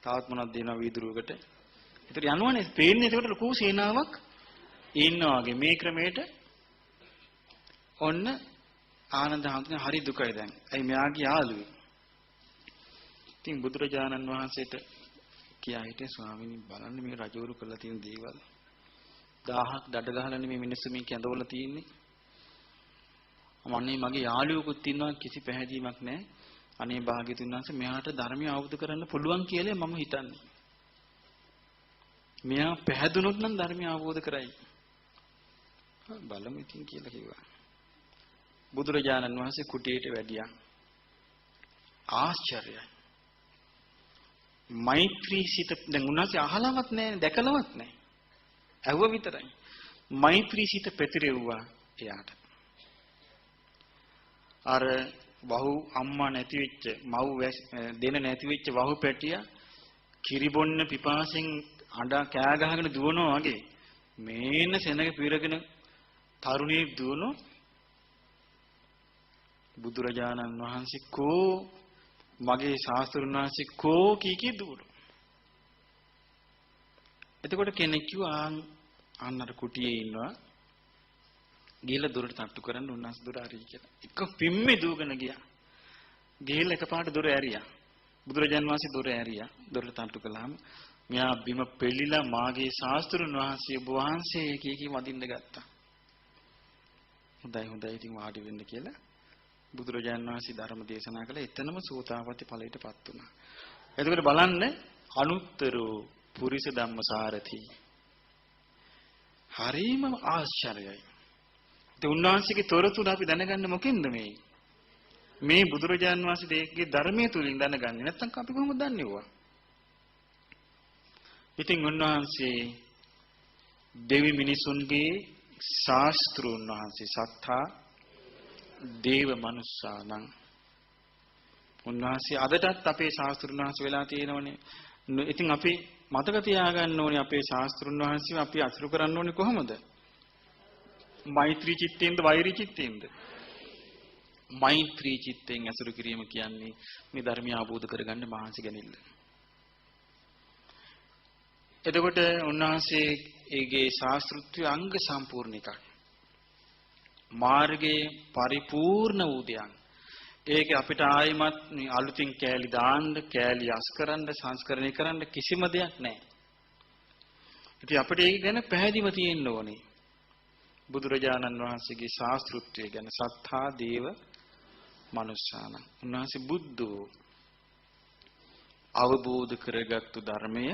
තවත් මොනවද දෙනවා වීදුරුවකට. ඒතර යනවනේ පේන්නේ ඒකට ලොකු සේනාවක් ඉන්නවා වගේ මේ ක්‍රමයට ඔන්න ආනන්ද හාමුදුරුවෝ හරි දුකයි දැන්. ඇයි මෙයාගේ යාළුවෙක්. ඉතින් බුදුරජාණන් වහන්සේට කියා හිටියේ ස්වාමීනි බලන්න මේ රජවරු කරලා තියෙන දේවල් 1000ක් දඩ ගහලානේ මේ මිනිස්සු මේ කැඳවලා තියෙන්නේ. අනේ මගේ යාළුවෙකුත් ඉන්නවා කිසි පැහැදීමක් නැහැ. අනේ භාග්‍යතුන් වහන්සේ මෙයාට ධර්මය අවබෝධ කරන්න පුළුවන් කියලා මම හිතන්නේ. මෙයා පැහැදුනොත් නම් ධර්මය අවබෝධ කරයි. බලමු ඉතින් කියලා කිව්වා. බුදුරජාණන් වහන්සේ කුටියට වැඩියා. ආශ්චර්යයි. මෛත්‍රී සිත දැන් උන්වහන්සේ අහලවත් නැහැ, දැකලවත් නැහැ. ඇහුව විතරයි. මෛත්‍රී සිත පැතිරෙව්වා එයාට. අර වහු අම්මා නැති වෙච්ච, මව් දෙන නැති වෙච්ච වහු පැටියා කිරිබොන්න පිපාසෙන් අඬා කෑ ගහගෙන දුවනවා වගේ මේන සෙනග පිරගෙන තරුණියෙක් දුවනෝ. බුදුරජාණන් වහන්සේ කෝ මගේ ශාස්ත්‍රඥ වහන්සේ කෝ කී දුවනෝ. එතකොට කෙනෙක් කිව්වා අන්නර කුටියේ ඉන්නවා. ගිහලා දොරට තට්ටු කරන්න උන්වහන්සේ දොර අරියි කියලා. එක පිම්මේ දුවගෙන ගියා. ගිහලා එකපාරට දොර ඇරියා. බුදුරජාණන් වහන්සේ දොර ඇරියා. දොරට තට්ටු කළාම මෙයා බිම පෙළිලා මාගේ ශාස්ත්‍රඥ වහන්සේ ඔබ වහන්සේ කී වදින්න ගත්තා. හොඳයි ඉතින් වාඩි වෙන්න කියලා බුදුරජාණන් වහන්සේ ධර්ම දේශනා කළා. එතනම සෝතාපට්ටි ඵලයටපත් වුණා. එතකොට බලන්න අනුත්තරෝ පුරිස ධම්මසාරති. හරිම ආශ්චර්යයි. ඒ උන්වහන්සේගේ තොරතුරු අපි දැනගන්න මොකෙන්ද මේ බුදුරජාණන් වහන්සේගේ ධර්මයේ තුලින් දැනගන්නේ. නැත්නම් අපි කොහොමද දන්නේ වුණා? ඉතින් උන්වහන්සේ දෙවි මිනිසුන්ගේ ශාස්ත්‍රඥ වහන්සේ සත්තා දේව මනුස්සානම්. උන්වහන්සේ අදටත් අපේ ශාස්ත්‍රඥ වහන්සේ වෙලා තියෙනවනේ. ඉතින් අපි මතක තියාගන්න ඕනේ අපේ ශාස්ත්‍රඥ වහන්සේ අපි අසුරු කරන්න ඕනේ කොහොමද? මෛත්‍රී චිත්තයෙන්ද වෛරී චිත්තයෙන්ද? මෛත්‍රී චිත්තයෙන් අසුරු කිරීම කියන්නේ මේ ධර්මය අවබෝධ කරගන්න මහන්සි ගැනීම. එතකොට උන්වහන්සේගේ ශාස්ත්‍රත්වය අංග සම්පූර්ණ එකක්. මාර්ගයේ පරිපූර්ණ වූ දෙයක්. ඒක අපිට ආයිමත් අලුතින් කෑලි දාන්න, කෑලි අස් කරන්න, සංස්කරණය කරන්න කිසිම දෙයක් නැහැ. ඉතින් අපිට ඒක ගැන පැහැදිලිව තියෙන්න ඕනේ. බුදුරජාණන් වහන්සේගේ ශාස්ත්‍රත්වය ගැන සත්තා දේව මනුස්සාන. උන්වහන්සේ බුද්ධෝ අවබෝධ කරගත්තු ධර්මය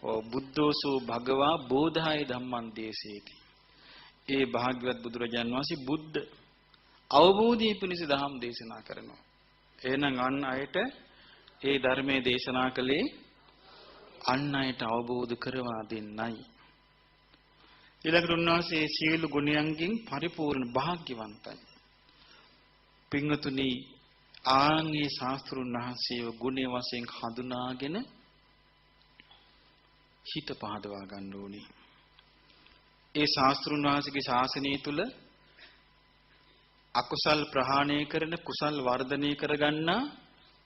බුද්ධෝසෝ භගවා බෝධාය ධම්මං දේශේති. ඒ භාග්‍යවත් බුදුරජාණන් වහන්සේ බුද්ධ අවබෝධය පිණිස ධම් දේශනා කරනවා. එහෙනම් අන් අයට ඒ ධර්මයේ දේශනා කළේ අන් අයට අවබෝධ කරවා දෙන්නයි. ඊළඟට උන්වහන්සේ සීල ගුණයන්ගෙන් පරිපූර්ණ භාග්‍යවන්තයි. පින්වතුනි ආන්ගේ ශාස්ත්‍රුන් වහන්සේව ගුණේ වශයෙන් හඳුනාගෙන හිත පහදවා ගන්න ඕනේ. ඒ ශාස්ත්‍රුන් වහන්සේගේ ශාසනය තුල අකුසල් ප්‍රහාණය කරන කුසල් වර්ධනය කරගන්න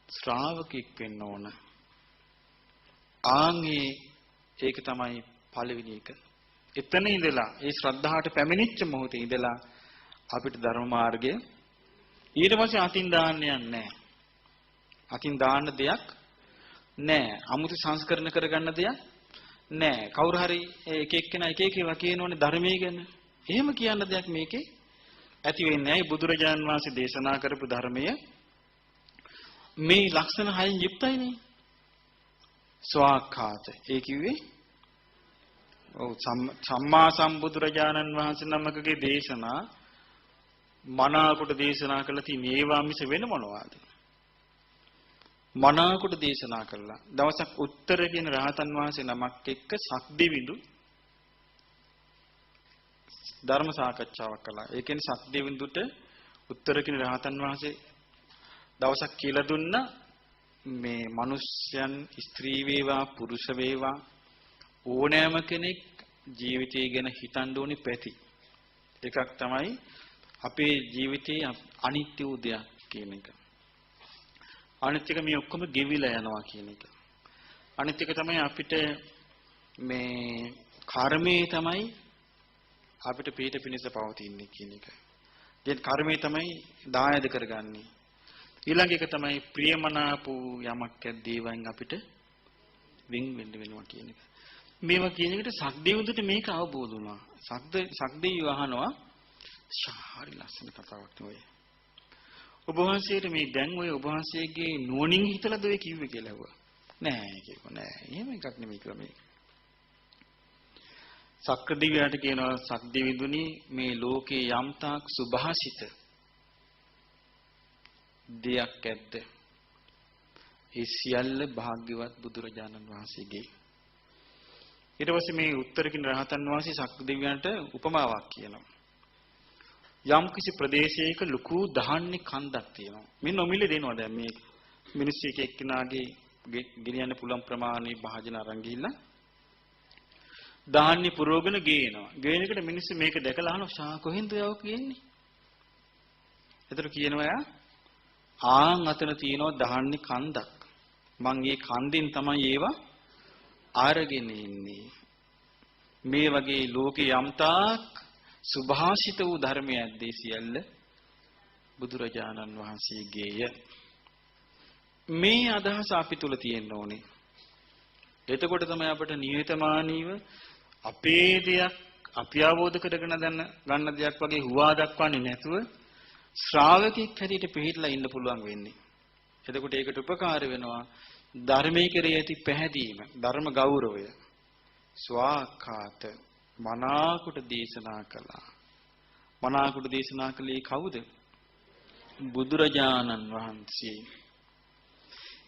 ශ්‍රාවකෙක් වෙන්න ඕන. ආන්ගේ ඒක තමයි පළවෙනි එක. එතන ඉඳලා ඒ ශ්‍රද්ධාවට පැමිණිච්ච මොහොතේ ඉඳලා අපිට ධර්ම මාර්ගය ඊට පස්සේ අතින් දාන්න යන්නේ නැහැ. අතින් දාන්න දෙයක් නැහැ. 아무තු සංස්කරණ කරගන්න දෙයක් නැහැ. කවුරු හරි එක එක්කෙනා එක එක ඒවා කියනෝනේ ධර්මයේ ගැන. එහෙම කියන්න දෙයක් මේකේ ඇති වෙන්නේ නැහැ. බුදුරජාණන් වහන්සේ දේශනා කරපු ධර්මය මේ ලක්ෂණ හයෙන් යුක්තයිනේ. ස්වාක්ඛාත. ඒ කිව්වේ සම්මා සම්බුදුරජාණන් වහන්සේ නමකගේ දේශනා මනාකොට දේශනා කළා තියෙන ඒවා මිස වෙන මොනවාද? මනාකොට දේශනා කළා. දවසක් උත්තර කියන රහතන් වහන්සේ නමක් එක්ක සක්දෙවිඳු ධර්ම සාකච්ඡාවක් කළා. ඒ කියන්නේ සක්දෙවිඳුට උත්තර කියන රහතන් වහන්සේ දවසක් කියලා දුන්නා මේ මිනිස්යන් ස්ත්‍රී වේවා පුරුෂ වේවා ඕනෑම කෙනෙක් ජීවිතය ගැන හිතන්න ඕනි පැති. එකක් තමයි අපේ ජීවිතයේ අනිත්‍ය වූ දෙයක් කියන එක. අනිත් එක මේ ඔක්කොම ගෙවිලා යනවා කියන එක. අනිත් එක තමයි අපිට මේ කර්මයේ තමයි අපිට පිට පිනිස පවතින්නේ කියන එක. දැන් කර්මයේ තමයි දායද කරගන්නේ. ඊළඟ එක තමයි ප්‍රියමනාප යමක් ඇද්දේවන් අපිට වින් වෙන්න වෙනවා කියන එක. මේවා කියන එකට සක්දෙවිඳුට මේක අවබෝධ වුණා. සක්දෙවියෝ අහනවා හරි ලස්සන කතාවක් නෙවෙයි. ඔබ වහන්සේට මේ දැන් ඔය ඔබ වහන්සේගේ නුවණින් හිතලාද ඔය කිව්වේ කියලා ඇහුවා. නෑ කිව්වා නෑ. එහෙම එකක් නෙමෙයි කියලා මේ. සක්‍රදිව්‍යයට කියනවා සක්දිවිඳුනි මේ ලෝකේ යම්තාක් සුභාසිත දෙයක් ඇද්ද? ඒ සියල්ල භාග්‍යවත් බුදුරජාණන් වහන්සේගේ. ඊට පස්සේ මේ උත්තර කින රහතන් වහන්සේ සක්දිව්‍යයන්ට උපමාවක් කියනවා. යම් කිසි ප්‍රදේශයක ලুকু දහන්නේ කන්දක් තියෙනවා. මේ නොමිලේ දෙනවා දැන් මේ මිනිස්සු එක එක්කිනාගේ ගෙනියන්න පුළුවන් ප්‍රමාණයේ භාජන අරන් ගිහිල්ලා දහන්නේ පුරවගෙන ගේනවා. ගේනකොට මිනිස්සු මේක දැකලා අහනවා "ෂා කොහෙන්ද යව කියන්නේ?" එතකොට කියනවා යා "ආන් අතන තියෙනවා දහන්නේ කන්දක්. මං මේ කන්දෙන් තමයි ඒවා ආරගෙන ඉන්නේ." මේ වගේ ලෝකේ යම්තාක් සුභාසිත වූ ධර්මයක්ද සියල්ල බුදුරජාණන් වහන්සේගේය. මේ අදහස අපි තුල තියෙන්න ඕනේ. එතකොට තමයි අපිට නියතමානීව අපේ දෙයක් අපි අවබෝධ කරගෙන ගන්න දෙයක් වගේ හුවා දක්වන්නේ නැතුව ශ්‍රාවකෙක් හැටියට පිළිහිట్లా ඉන්න පුළුවන් වෙන්නේ. එතකොට ඒකට උපකාර වෙනවා ධර්මයේ කෙරෙහි ඇති පැහැදීම, ධර්ම ගෞරවය. ස්වාඛාත මනාකොට දේශනා කළා. මනාකොට දේශනා කළේ කවුද? බුදුරජාණන් වහන්සේ.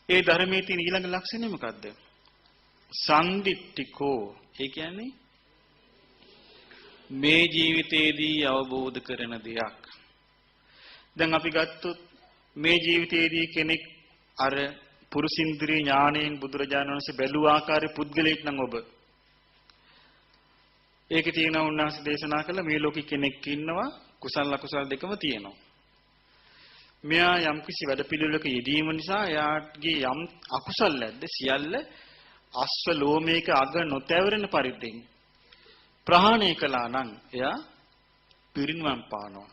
ඒ ධර්මයේ තියෙන ඊළඟ ලක්ෂණය මොකද්ද? සම්දිට්ඨිකෝ. ඒ කියන්නේ මේ ජීවිතයේදී අවබෝධ කරන දෙයක්. දැන් අපි ගත්තොත් මේ ජීවිතයේදී කෙනෙක් අර පුරුසින්ද්‍රිය ඥාණයෙන් බුදුරජාණන් වහන්සේ බැලුව ආකාරයේ පුද්ගලයෙක් නම් ඔබ. ඒකේ තියෙන උන්වහන්සේ දේශනා කළ මේ ලෝකෙ කෙනෙක් ඉන්නවා කුසල අකුසල දෙකම තියෙනවා. මෙයා යම් කිසි වැඩපිළිවෙලක යෙදීම නිසා එයාගේ යම් අකුසල් නැද්ද සියල්ල අස්ව ලෝමයක අග නොතැවරෙන පරිද්දෙන් ප්‍රහාණය කළා නම් එයා පිරිනිවන් පානවා.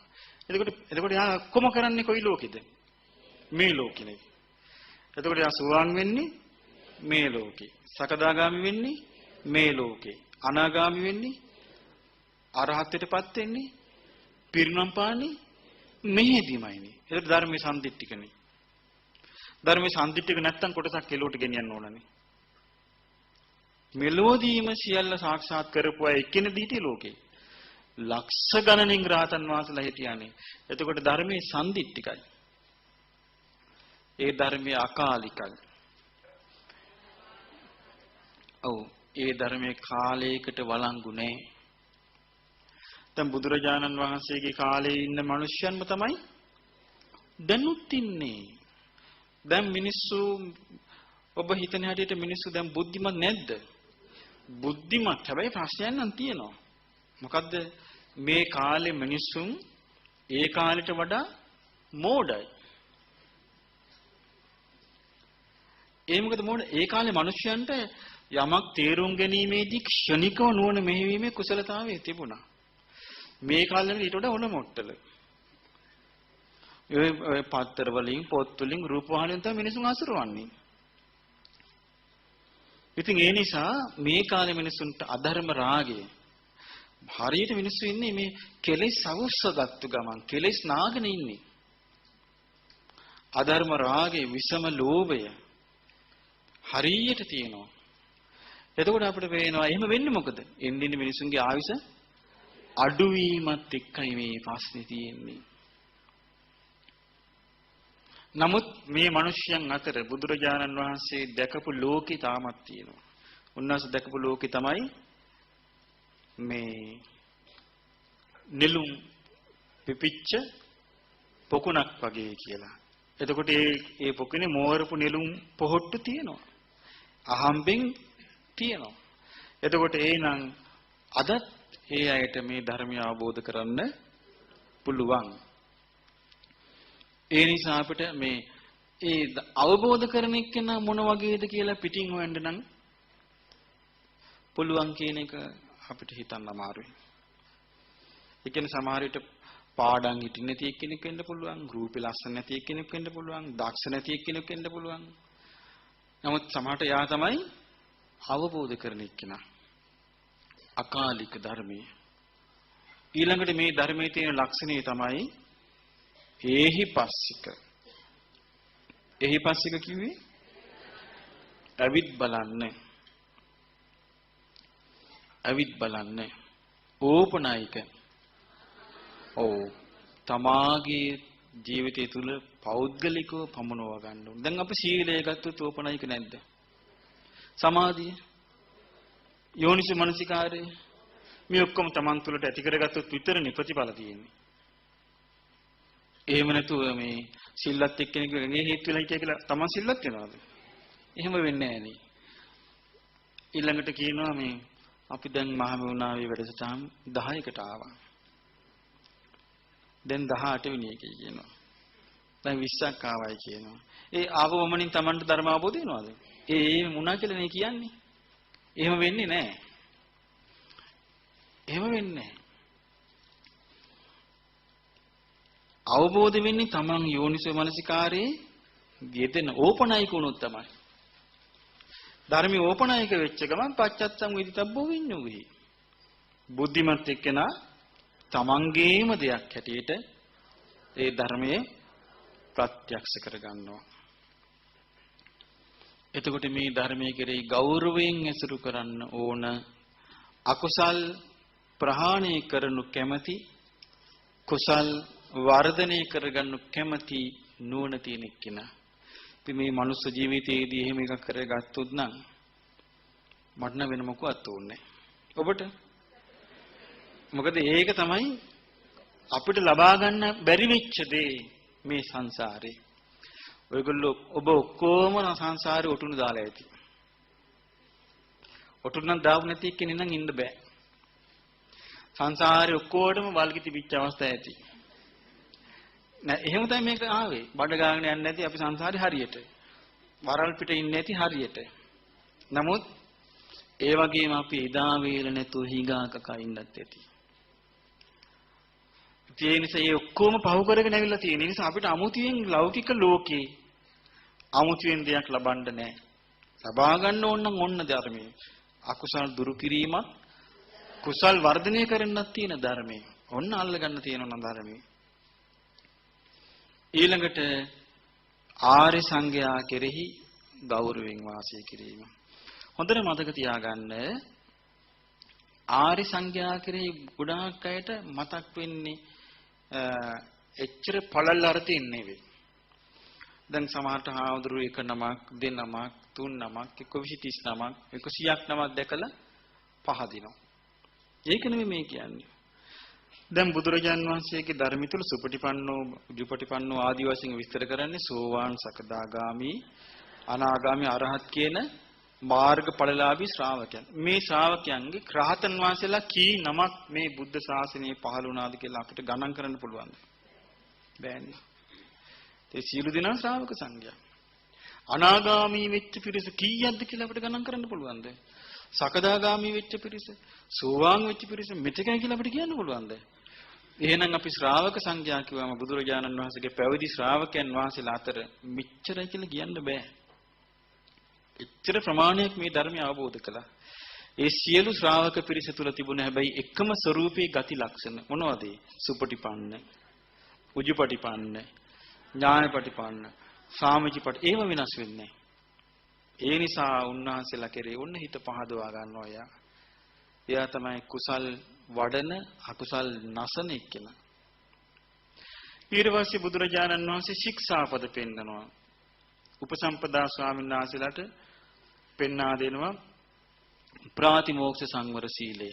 එතකොට එයා කොම කරන්නේ කොයි ලෝකෙද? මේ ලෝකෙනේ. එතකොට එයා සෝවාන් වෙන්නේ මේ ලෝකේ. සකදාගාමි වෙන්නේ මේ ලෝකේ. අනාගාමි වෙන්නේ අරහත්ත්වයටපත් වෙන්නේ පිරිනිවන් පාන්නේ මෙහෙදිමයිනේ. ඒක ධර්මයේ සම්දිට්ඨිකනේ. ධර්මයේ සම්දිට්ඨික නැත්තම් කොටසක් කෙලවට ගෙනියන්න ඕනනේ. මෙලෝදීම සියල්ල සාක්ෂාත් කරපුවා එක්කෙනෙක් දීටි ලෝකේ. ලක්ෂ ගණනින් රහතන් වහන්සේලා හිටියානේ. එතකොට ධර්මයේ සම්දිට්ඨිකයි. ඒ ධර්මයේ අකාලිකයි. ඔව් ඒ ධර්මයේ කාලයකට වළංගු නැහැ. දැන් බුදුරජාණන් වහන්සේගේ කාලේ ඉන්න මිනිස්යන්ම තමයි දැනුත් ඉන්නේ. දැන් මිනිස්සු ඔබ හිතන හැටියට මිනිස්සු දැන් බුද්ධිමත් නැද්ද? බුද්ධිමත්. හැබැයි ප්‍රශ්නයක් නම් තියෙනවා. මොකද්ද? මේ කාලේ මිනිස්සුන් ඒ කාලෙට වඩා මෝඩයි. ඒ මොකද මෝඩ? ඒ කාලේ මිනිස්යන්ට යමක් තේරුම් ගැනීමේදී ක්ෂණිකව නුවණ මෙහෙවීමේ කුසලතාවය තිබුණා. මේ කාලෙට ඊට වඩා ඔන මොට්ටල. ඒ පත්තර වලින් පොත් වලින් රූප වලින් තමයි මිනිසුන් අසුරවන්නේ. ඉතින් ඒ නිසා මේ කාලේ මිනිසුන්ට අධර්ම රාගය හරියට මිනිස්සු ඉන්නේ මේ කෙලෙස් අවශ්‍යගත්තු ගමන් කෙලෙස් නාගෙන ඉන්නේ. අධර්ම රාගේ විසම ලෝභය හරියට තියෙනවා. එතකොට අපිට පේනවා එහෙම වෙන්නේ මොකද? එන්නේ මිනිසුන්ගේ ආයුෂ අඩුවීමත් එක්කයි මේ ප්‍රශ්නේ තියෙන්නේ. නමුත් මේ මිනිස්යන් අතර බුදුරජාණන් වහන්සේ දැකපු ලෝකේ තාමත් තියෙනවා. උන්වහන්සේ දැකපු ලෝකේ තමයි මේ නෙළුම් පිපිච්ච පොකුණක් වගේ කියලා. එතකොට ඒ පොකුණේ මෝරපු නෙළුම් පොහොට්ටු තියෙනවා. අහම්බෙන් තියෙනවා. එතකොට එහෙනම් අදත් ඒ අයට මේ ධර්මය අවබෝධ කරන්න පුළුවන්. ඒ නිසා අපිට මේ ඒ අවබෝධ කරන එක්කෙනා මොන වගේද කියලා පිටින් හොයන්න නම් පුළුවන් කියන එක අපිට හිතන්න අමාරුයි. ඒ කියන්නේ සමහර විට පාඩම් හිටින් නැති එක්කෙනෙක් වෙන්න පුළුවන්, රූපේ ලස්සන නැති එක්කෙනෙක් වෙන්න පුළුවන්, දක්ෂ නැති එක්කෙනෙක් වෙන්න පුළුවන්. නමුත් සමහරට යා තමයි අවබෝධ කරන එක්කෙනා. අකාලික ධර්මයේ. ඊළඟට මේ ධර්මයේ තියෙන ලක්ෂණය තමයි ඒහිපස්සික. ඒහිපස්සික කිව්වේ ඇවිත් බලන්න. ඇවිත් බලන්න. ඕපනායික. ඔව්. තමාගේ ජීවිතය තුළ පෞද්ගලිකව පමුණව ගන්න ඕනේ. දැන් අපි සීලය ගත්තොත් ඕපනායික නැද්ද? සමාධිය, යෝනිසෝ මනසිකාරය මේ ඔක්කොම Taman තුළට ඇති කරගත්තොත් විතරනේ ප්‍රතිඵල තියෙන්නේ. එහෙම නැතුව මේ සිල්වත් එක්කෙනෙක් ගේ හේතු වෙලා හිටිය කියලා Taman සිල්වත් වෙනවද? එහෙම වෙන්නේ නැහැ නේ. ඊළඟට කියනවා මේ අපි දැන් මහමෙවුනාවේ වැඩසටහන් 10කට ආවා. දැන් 18 වෙනි එකේ කියනවා. දැන් 20ක් ආවයි කියනවා. ඒ ආවමනින් Tamanට ධර්ම අවබෝධ වෙනවද? ඒ මුණා කියලා නේ කියන්නේ. එහෙම වෙන්නේ නැහැ. එහෙම වෙන්නේ නැහැ. අවබෝධ වෙන්නේ Taman යෝනිසෝ මනසිකාරේ යෙදෙන ඕපනායික වුණොත් තමයි. ධර්මයේ ඕපනායික වෙච්ච ගමන් පච්චත්තං විදිතබ්බෝ විඤ්ඤුහි. බුද්ධිමත් එක්කෙනා තමන්ගේම දෙයක් හැටියට ඒ ධර්මයේ ප්‍රත්‍යක්ෂ කරගන්නවා. එතකොට මේ ධර්මයේ කෙරෙහි ගෞරවයෙන් ඇසුරු කරන්න ඕන, අකුසල් ප්‍රහාණය කරනු කැමැති, කුසල් වර්ධනය කරගන්නු කැමැති නුවණ තියෙන කෙනා. ඉතින් මේ මනුස්ස ජීවිතයේදී එහෙම එකක් කරගත්තොත් නම් මට නම් වෙන මොකවත් ඕනේ නැහැ. ඔබට? මොකද ඒක තමයි අපිට ලබා ගන්න බැරි වෙච්ච දේ මේ සංසාරේ. ඔයගොල්ලෝ ඔබ ඔක්කොම සංසාරේ ඔටුනු දාලා ඇති. ඔටුනු නම් දාපු නැති කෙනෙක් නම් ඉන්න බෑ. සංසාරේ ඔක්කොටම වල්ගි තිබිච්ච අවස්ථා ඇති. නෑ එහෙම තමයි මේක ආවේ. බඩ ගාගෙන යන්නේ නැති අපි සංසාරේ හරියට. වරල් පිට ඉන්නේ නැති හරියට. නමුත් ඒ වගේම අපි එදා වේල නැතුව හිඟාකක ඉන්නත් ඇති. ඒ නිසා මේ ඔක්කොම පහු කරගෙන ඇවිල්ලා තියෙන නිසා අපිට අමුතුවෙන් ලෞකික ලෝකේ අමුතුවෙන් දෙයක් ලබන්න නැහැ. ලබා ගන්න ඕන නම් ඔන්න ධර්මයේ. අකුසල් දුරු කිරීමත් කුසල් වර්ධනය කරන්නත් තියෙන ධර්මයේ. ඔන්න අල්ල ගන්න තියෙනවා ධර්මයේ. ඊළඟට ආර්ය සංඝයා කෙරෙහි ගෞරවයෙන් වාසය කිරීම. හොඳට මතක තියාගන්න ආර්ය සංඝයා කෙරෙහි ගොඩාක් අයට මතක් වෙන්නේ එච්චර පළල් අර්ථයෙන් නෙවෙයි. දැන් සමහරට හාමුදුරු එක නමක්, දෙනමක්, තුන් නමක්, 129 නමක්, 100ක් නමක් දැකලා පහදිනවා. ඒක නෙමෙයි මේ කියන්නේ. දැන් බුදුරජාන් වහන්සේගේ ධර්මය තුල සුපටිපන්නෝ, උජුපටිපන්නෝ ආදී වශයෙන් විස්තර කරන්නේ සෝවාන්, සකදාගාමි, අනාගාමි, අරහත් කියන මාර්ගඵලලාභී ශ්‍රාවකයන්. මේ ශ්‍රාවකයන්ගේ රහතන් වහන්සේලා කී නමක් මේ බුද්ධ ශාසනයේ පහළ වුණාද කියලා අපිට ගණන් කරන්න පුළුවන්ද? බෑනේ. ඒ සියලු දෙනා ශ්‍රාවක සංඝයා. අනාගාමී වෙච්ච පිරිස කීයක්ද කියලා අපිට ගණන් කරන්න පුළුවන්ද? සකදාගාමී වෙච්ච පිරිස, සෝවාන් වෙච්ච පිරිස මෙතකයි කියලා අපිට කියන්න පුළුවන්ද? එහෙනම් අපි ශ්‍රාවක සංඝයා කියවම බුදුරජාණන් වහන්සේගේ පැවිදි ශ්‍රාවකයන් වහන්සේලා අතර මෙච්චරයි කියලා කියන්න බෑ. එච්චර ප්‍රමාණයක් මේ ධර්මය අවබෝධ කළා. ඒ සියලු ශ්‍රාවක පිරිස තුල තිබුණ හැබැයි එකම ස්වરૂපේ ගති ලක්ෂණ මොනවද? සුපටිපන්න, උජුපටිපන්න, ඥානපටිපන්න, සාමචිපට ඒව වෙනස් වෙන්නේ නැහැ. ඒ නිසා උන්වහන්සේලා කෙරේ ඔන්න හිත පහදවා ගන්නවා යා. එයා තමයි කුසල් වඩන අකුසල් නැසන එක්කෙනා. ඊට පස්සේ බුදුරජාණන් වහන්සේ ශික්ෂාපද පෙන්නනවා. උපසම්පදා ස්වාමීන් වහන්සේලාට පෙන්වා දෙනවා ප්‍රාතිමෝක්ෂ සංවර සීලය.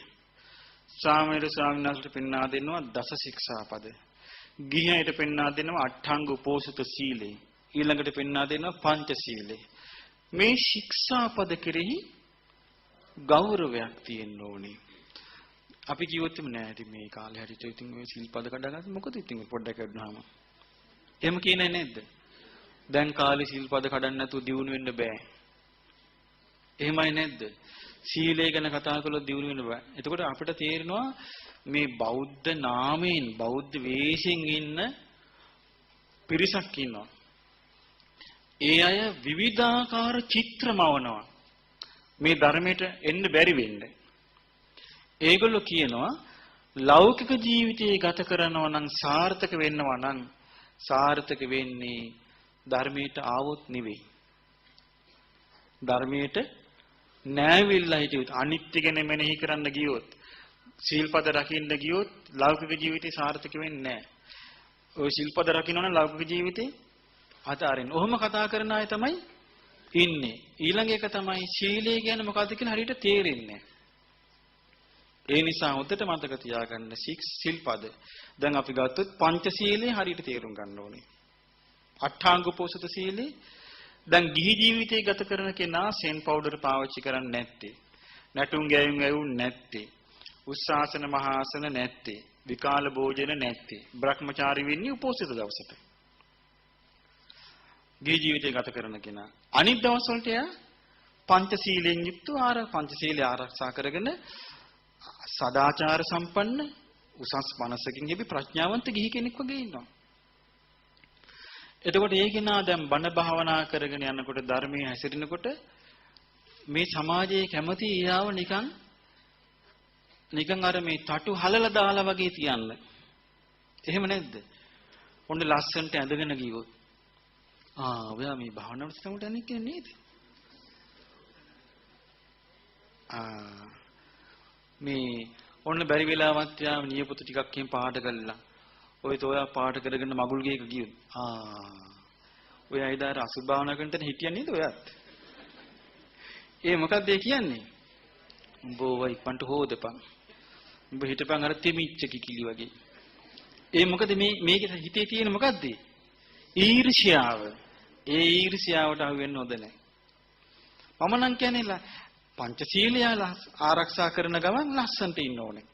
සාමණේර ස්වාමීන් වහන්සේට පෙන්වා දෙනවා දස ශික්ෂාපද. ගිහියන්ට පෙන්වා දෙනවා අට්ඨංග උපෝසත සීලය. ඊළඟට පෙන්වා දෙනවා පංච සීලය. මේ ශික්ෂාපද කෙරෙහි ගෞරවයක් තියෙන්න ඕනේ. අපි කිව්වොත් නෑ ඉතින් මේ කාලේ හැටියට ඉතින් ඔය සිල්පද කඩගන්න මොකද ඉතින් පොඩ්ඩක් කඩනවාම. එහෙම කියන්නේ නැද්ද? දැන් කාලේ සිල්පද කඩන්න නැතුව දියුණු වෙන්න බෑ. එහෙමයි නැද්ද? සීලය ගැන කතා කළොත් දියුණු වෙන්න බෑ. එතකොට අපිට තේරෙනවා මේ බෞද්ධ නාමයෙන් බෞද්ධ වේශයෙන් ඉන්න පිරිසක් ඉන්නවා. ඒ අය විවිධාකාර චිත්‍රමවනවා. මේ ධර්මයට එන්න බැරි වෙන්නේ. ඒගොල්ලෝ කියනවා ලෞකික ජීවිතයේ ගත කරනවා නම් සාර්ථක වෙන්නවා නම් සාර්ථක වෙන්නේ ධර්මයට ආවොත් නෙවෙයි. ධර්මයට නැවිලා හිටියොත් අනිත්‍ය ගැන මෙනෙහි කරන්න ගියොත් සීල්පද රකින්න ගියොත් ලෞකික ජීවිතේ සාර්ථක වෙන්නේ නැහැ. ඔය සීල්පද රකින්න නම් ලෞකික ජීවිතේ අතාරින්න. ඔහොම කතා කරන අය තමයි ඉන්නේ. ඊළඟ එක තමයි සීලය කියන්නේ මොකද්ද කියලා හරියට තේරෙන්නේ නැහැ. ඒ නිසා හොඳට මතක තියාගන්න සිල්පද. දැන් අපි ගත්තොත් පංචශීලයේ හරියට තේරුම් ගන්න ඕනේ. අට්ඨාංග උපෝසත සීලේ දැන් ගිහි ජීවිතය ගත කරන කෙනා සෙන් පවුඩර් පාවිච්චි කරන්නේ නැත්තේ. නැටුම් ගැයුම් ඇවුම් නැත්තේ. උස්සාසන මහාසන නැත්තේ. විකාල භෝජන නැත්තේ. බ්‍රහ්මචාරී වෙන්නේ උපෝසත දවසට. ගිහි ජීවිතය ගත කරන කෙනා අනිත් දවස් වලට එයා පංචශීලයෙන් යුක්තව පංචශීලය ආරක්ෂා කරගෙන සදාචාර සම්පන්න උසස් මනසකින් යබි ප්‍රඥාවන්ත ගිහි කෙනෙක් වගේ ඉන්නවා. එතකොට ඒ කෙනා දැන් බණ භාවනා කරගෙන යනකොට ධර්මයේ හැසිරෙනකොට මේ සමාජයේ කැමති ඊයාව නිකන් අර මේ තටු හලලා දාලා වගේ තියන්න. එහෙම නැද්ද? ඔන්න ලස්සනට ඇඳගෙන ගියොත් ඔයා මේ භාවනාවට සමුට යන්නේ කියන්නේ නේද? මේ ඔන්න බැරි වෙලාවත් යා නියපොතු ටිකක් එහෙම පාට කරලා ඔය තෝයා පාට කරගෙන මගුල් ගේක ගියොත් ඔය අයිදාර අසුභාවනා කරන තැන හිටියන්නේ නේද ඔයත්? ඒ මොකක්ද ඒ කියන්නේ? උඹ ඔය ඉක්මනට හොදපන්. උඹ හිටපන් අර තෙමිච්ච කිකිලි වගේ. ඒ මොකද මේකේ හිතේ තියෙන මොකද්ද? ඊර්ෂ්‍යාව. ඒ ඊර්ෂ්‍යාවට අහු වෙන්න හොඳ නැහැ. මම නම් කියන්නේ පංචශීලය ආරක්ෂා කරන ගමන් ලස්සනට ඉන්න ඕනේ.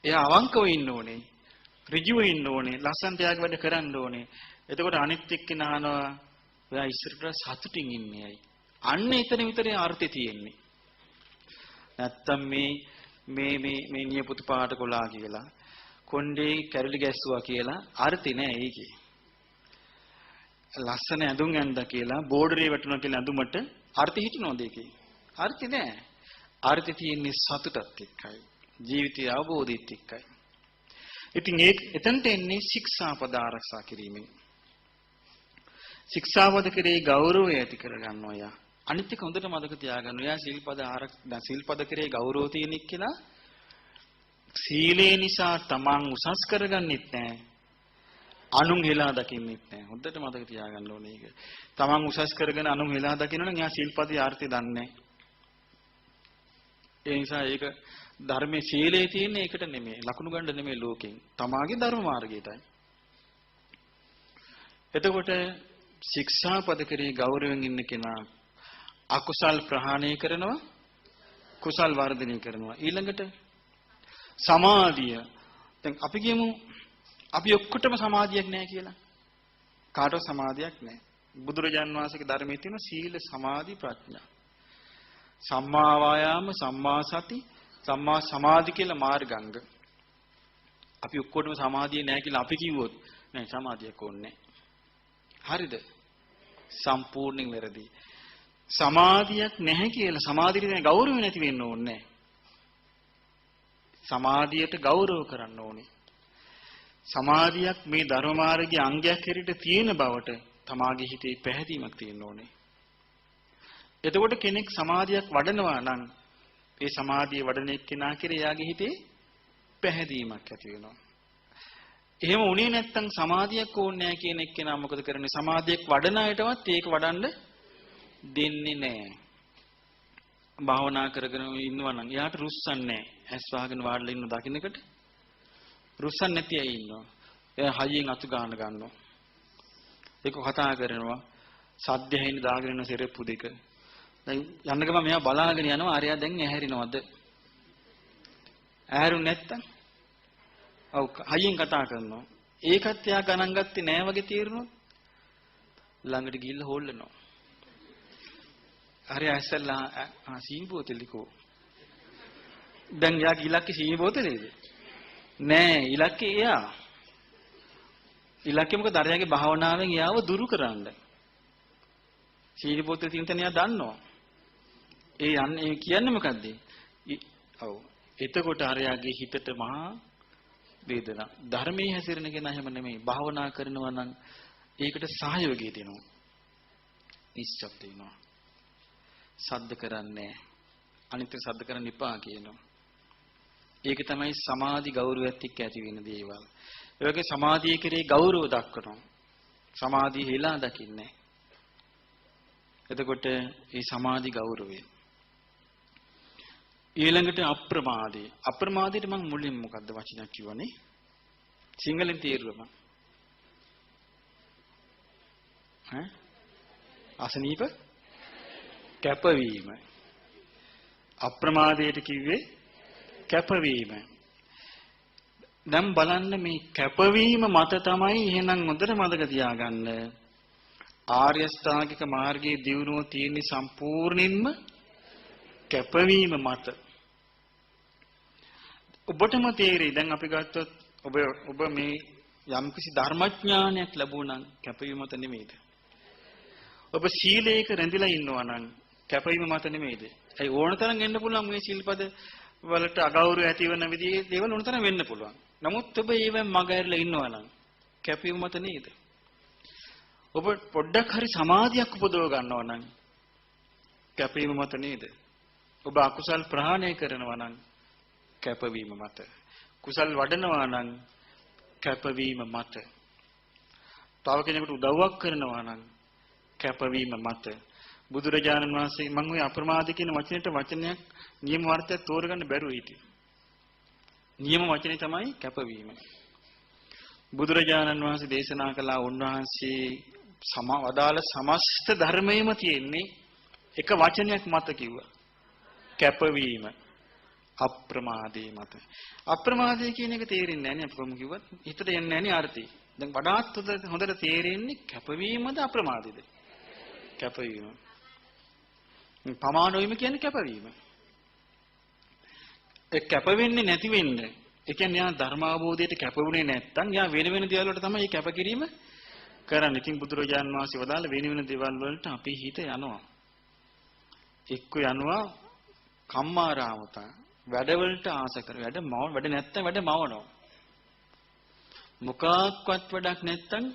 එයා අවංකව ඉන්න ඕනේ. ඍජුව ඉන්න ඕනේ. ලස්සනට යාගේ වැඩ කරන්න ඕනේ. එතකොට අනිත් එක්කෙනා අහනවා ඔයා ඉස්සරට සතුටින් ඉන්නේ ඇයි? අන්න එතන විතරේ අර්ථය තියෙන්නේ. නැත්තම් මේ නියපොතු පාට කොලා කියලා කොණ්ඩේ කැරලි ගැස්සුවා කියලා අර්ථي නෑ ඒකේ. ලස්සන ඇඳුම් ඇඳලා කියලා බෝඩරේ වැටුණා කියලා ඇඳුමට අර්ථي හිටිනවද ඒකේ? අර්ථي නෑ. අර්ථي තියෙන්නේ සතුටත් එක්කයි. ජීවිතය අවබෝධයත් එක්කයි. ඉතින් එතනට එන්නේ ශික්ෂාපද ආරක්ෂා කිරීමෙන්. ශික්ෂාපද කෙරේ ගෞරවය ඇති කරගන්නවා යා. අනිත් එක හොඳට මතක තියාගන්න. යා සිල්පද කෙරේ ගෞරවය තියෙන එක්කලා සීලේ නිසා තමන් උසස් කරගන්නෙත් නැහැ. අනුන් හෙලා දකින්නෙත් නැහැ. හොඳට මතක තියාගන්න ඕනේ ඒක. තමන් උසස් කරගෙන අනුන් හෙලා දකින්නනම් යා සිල්පදේ ආර්ථය දන්නේ නැහැ. ඒ නිසා ඒක ධර්මයේ සීලේ තියෙන එකට නෙමෙයි. ලකුණු ගන්න නෙමෙයි ලෝකෙන්. තමාගේ ධර්ම මාර්ගයටයි. එතකොට ශික්ෂාපද කෙරේ ගෞරවයෙන් ඉන්න කෙනා අකුසල් ප්‍රහාණය කරනවා, කුසල් වර්ධනය කරනවා. ඊළඟට සමාධිය. දැන් අපි කියමු අපි ඔක්කොටම සමාධියක් නැහැ කියලා. කාටවත් සමාධියක් නැහැ. බුදුරජාන් වහන්සේගේ ධර්මයේ තියෙන සීල, සමාධි, ප්‍රඥා. සම්මා වායාම, සම්මා සති, සම්මා සමාධි කියලා මාර්ගාංග. අපි ඔක්කොටම සමාධිය නැහැ කියලා අපි කිව්වොත් නෑ සමාධියක් ඕනේ නැහැ. හරිද? සම්පූර්ණයෙන් වැරදි. සමාධියක් නැහැ කියලා සමාධියට දැන ගෞරවය නැති වෙන්න ඕනේ නැහැ. සමාධියට ගෞරව කරන්න ඕනේ. සමාධියක් මේ ධර්ම මාර්ගයේ අංගයක් හැටියට තියෙන බවට තමාගේ හිතේ පැහැදීමක් තියෙන්න ඕනේ. එතකොට කෙනෙක් සමාධියක් වඩනවා නම් ඒ සමාධිය වඩන එක්කෙනා කෙරේ යාගේ හිතේ පැහැදීමක් ඇති වෙනවා. එහෙම උනේ නැත්තම් සමාධියක් ඕනේ නැහැ කියන එක්කෙනා මොකද කරන්නේ? සමාධියක් වඩන අයටවත් ඒක වඩන්න දෙන්නේ නැහැ. භාවනා කරගෙන ඉන්නවා නම් එයාට රුස්සන්නේ නැහැ. ඇස් වහගෙන වාඩිලා ඉන්න දකින්නකට රුස්සන් නැති අය ඉන්නවා. එයා හයියෙන් අතු ගන්නවා. ඒක කතා කරනවා. සද්ද ඇහෙන දාගෙන ඉන්න සෙරෙප්පු දෙක. දැන් යන්න ගම මෙයා බලාගෙන යනවා. අරයා දැන් ඇහැරෙනවද? ඇහැරුනේ නැත්තම් ඔව් හයියෙන් කතා කරනවා. ඒකත් එයා ගණන් ගත්තේ නෑ වගේ තීරණොත් ළඟට ගිහිල්ලා හොල්ලනවා. හරි ඇස්සලා සීනි බෝතලෙකෝ. දැන් යාගේ ඉලක්කේ සීනි බෝතලේද? නෑ ඉලක්කේ එයා. ඉලක්කේ මොකද අරයාගේ භාවනාවෙන් එයාව දුරු කරන්න. සීනි බෝතලේ තියෙන තැන එයා දන්නවා. ඒ කියන්නේ මොකද්ද? ඔව් එතකොට අරයාගේ හිතට මහා වේදනා. ධර්මයේ හැසිරෙන කෙනා එහෙම නෙමෙයි. භාවනා කරනවා නම් ඒකට සහයෝගය දෙනවා. නිශ්චප්ත වෙනවා. සද්ද කරන්නේ අනිත් සද්ද කරන්න එපා කියනවා. ඒක තමයි සමාධි ගෞරවයත් එක්ක ඇති වෙන දේවල්. ඒ වගේ සමාධිය කෙරේ ගෞරව දක්වනවා. සමාධිය හෙලා දකින්නේ. එතකොට මේ සමාධි ගෞරවය. ඊළඟට අප්‍රමාදේ. අප්‍රමාදයට මම මුලින් මොකද්ද වචනයක් කිව්වනේ? සිංහලෙන් තේරුවම. අසනීප කැපවීම. අප්‍රමාදයට කිව්වේ කැපවීම. දැන් බලන්න මේ කැපවීම මත තමයි එහෙනම් හොඳට මතක තියාගන්න. ආර්ය ශ්‍රාගික මාර්ගයේ දියුණුව තියෙන්නේ සම්පූර්ණයෙන්ම කැපවීම මත. ඔබටම තේරෙයි දැන් අපි ගත්තොත් ඔබ මේ යම්කිසි ධර්මඥානයක් ලැබුණා නම් කැපවීම මත නෙමෙයිද? ඔබ සීලයක රැඳිලා ඉන්නවා නම් කැපවීම මත නෙමෙයිද? ඒ ඕන තරම් එන්න පුළුවන් මේ සිල්පද වලට අගෞරව ඇති වෙන විදිහේ දේවල් ඕන තරම් වෙන්න පුළුවන්. නමුත් ඔබ ඒවෙන් මග ඇරලා ඉන්නවා නම් කැපවීම මත නේද? ඔබ පොඩ්ඩක් හරි සමාධියක් උපදව ගන්නවා නම් කැපවීම මත නේද? ඔබ අකුසල් ප්‍රහාණය කරනවා නම් කැපවීම මත. කුසල් වඩනවා නම් කැපවීම මත. තව කෙනෙකුට උදව්වක් කරනවා නම් කැපවීම මත. බුදුරජාණන් වහන්සේ මම ওই අප්‍රමාද කියන වචනයක් නියම වර්ථයක් තෝරගන්න බැරුව හිටියේ. නියම වචනේ තමයි කැපවීම. බුදුරජාණන් වහන්සේ දේශනා කළා උන්වහන්සේ වදාළ සමස්ත ධර්මයේම තියෙන්නේ එක වචනයක් මත කිව්වා. කැපවීම. අප්‍රමාදේ මත. අප්‍රමාදේ කියන එක තේරෙන්නේ නැහැ නේ අපි කොහොම කිව්වත්. හිතට එන්නේ නැහැ නේ අර්ථය. දැන් වඩාත් හොඳට තේරෙන්නේ කැපවීමද අප්‍රමාදේද? කැපවීම. පමාන වීම කියන්නේ කැපවීම. ඒ කැප වෙන්නේ නැති වෙන්නේ. ඒ කියන්නේ යා ධර්ම අවබෝධයට කැපුනේ නැත්තම් යා වෙන වෙන දේවල් වලට තමයි මේ කැපකිරීම කරන්නේ. ඉතින් බුදුරජාණන් වහන්සේ වදාළ වෙන වෙන දේවල් වලට අපේ හිත යනවා. එක්ක යනවා කම්මාරාමතා වැඩවලට ආස කර වැඩ නැත්තම් වැඩ මවනවා. මොකක්වත් වැඩක් නැත්තම්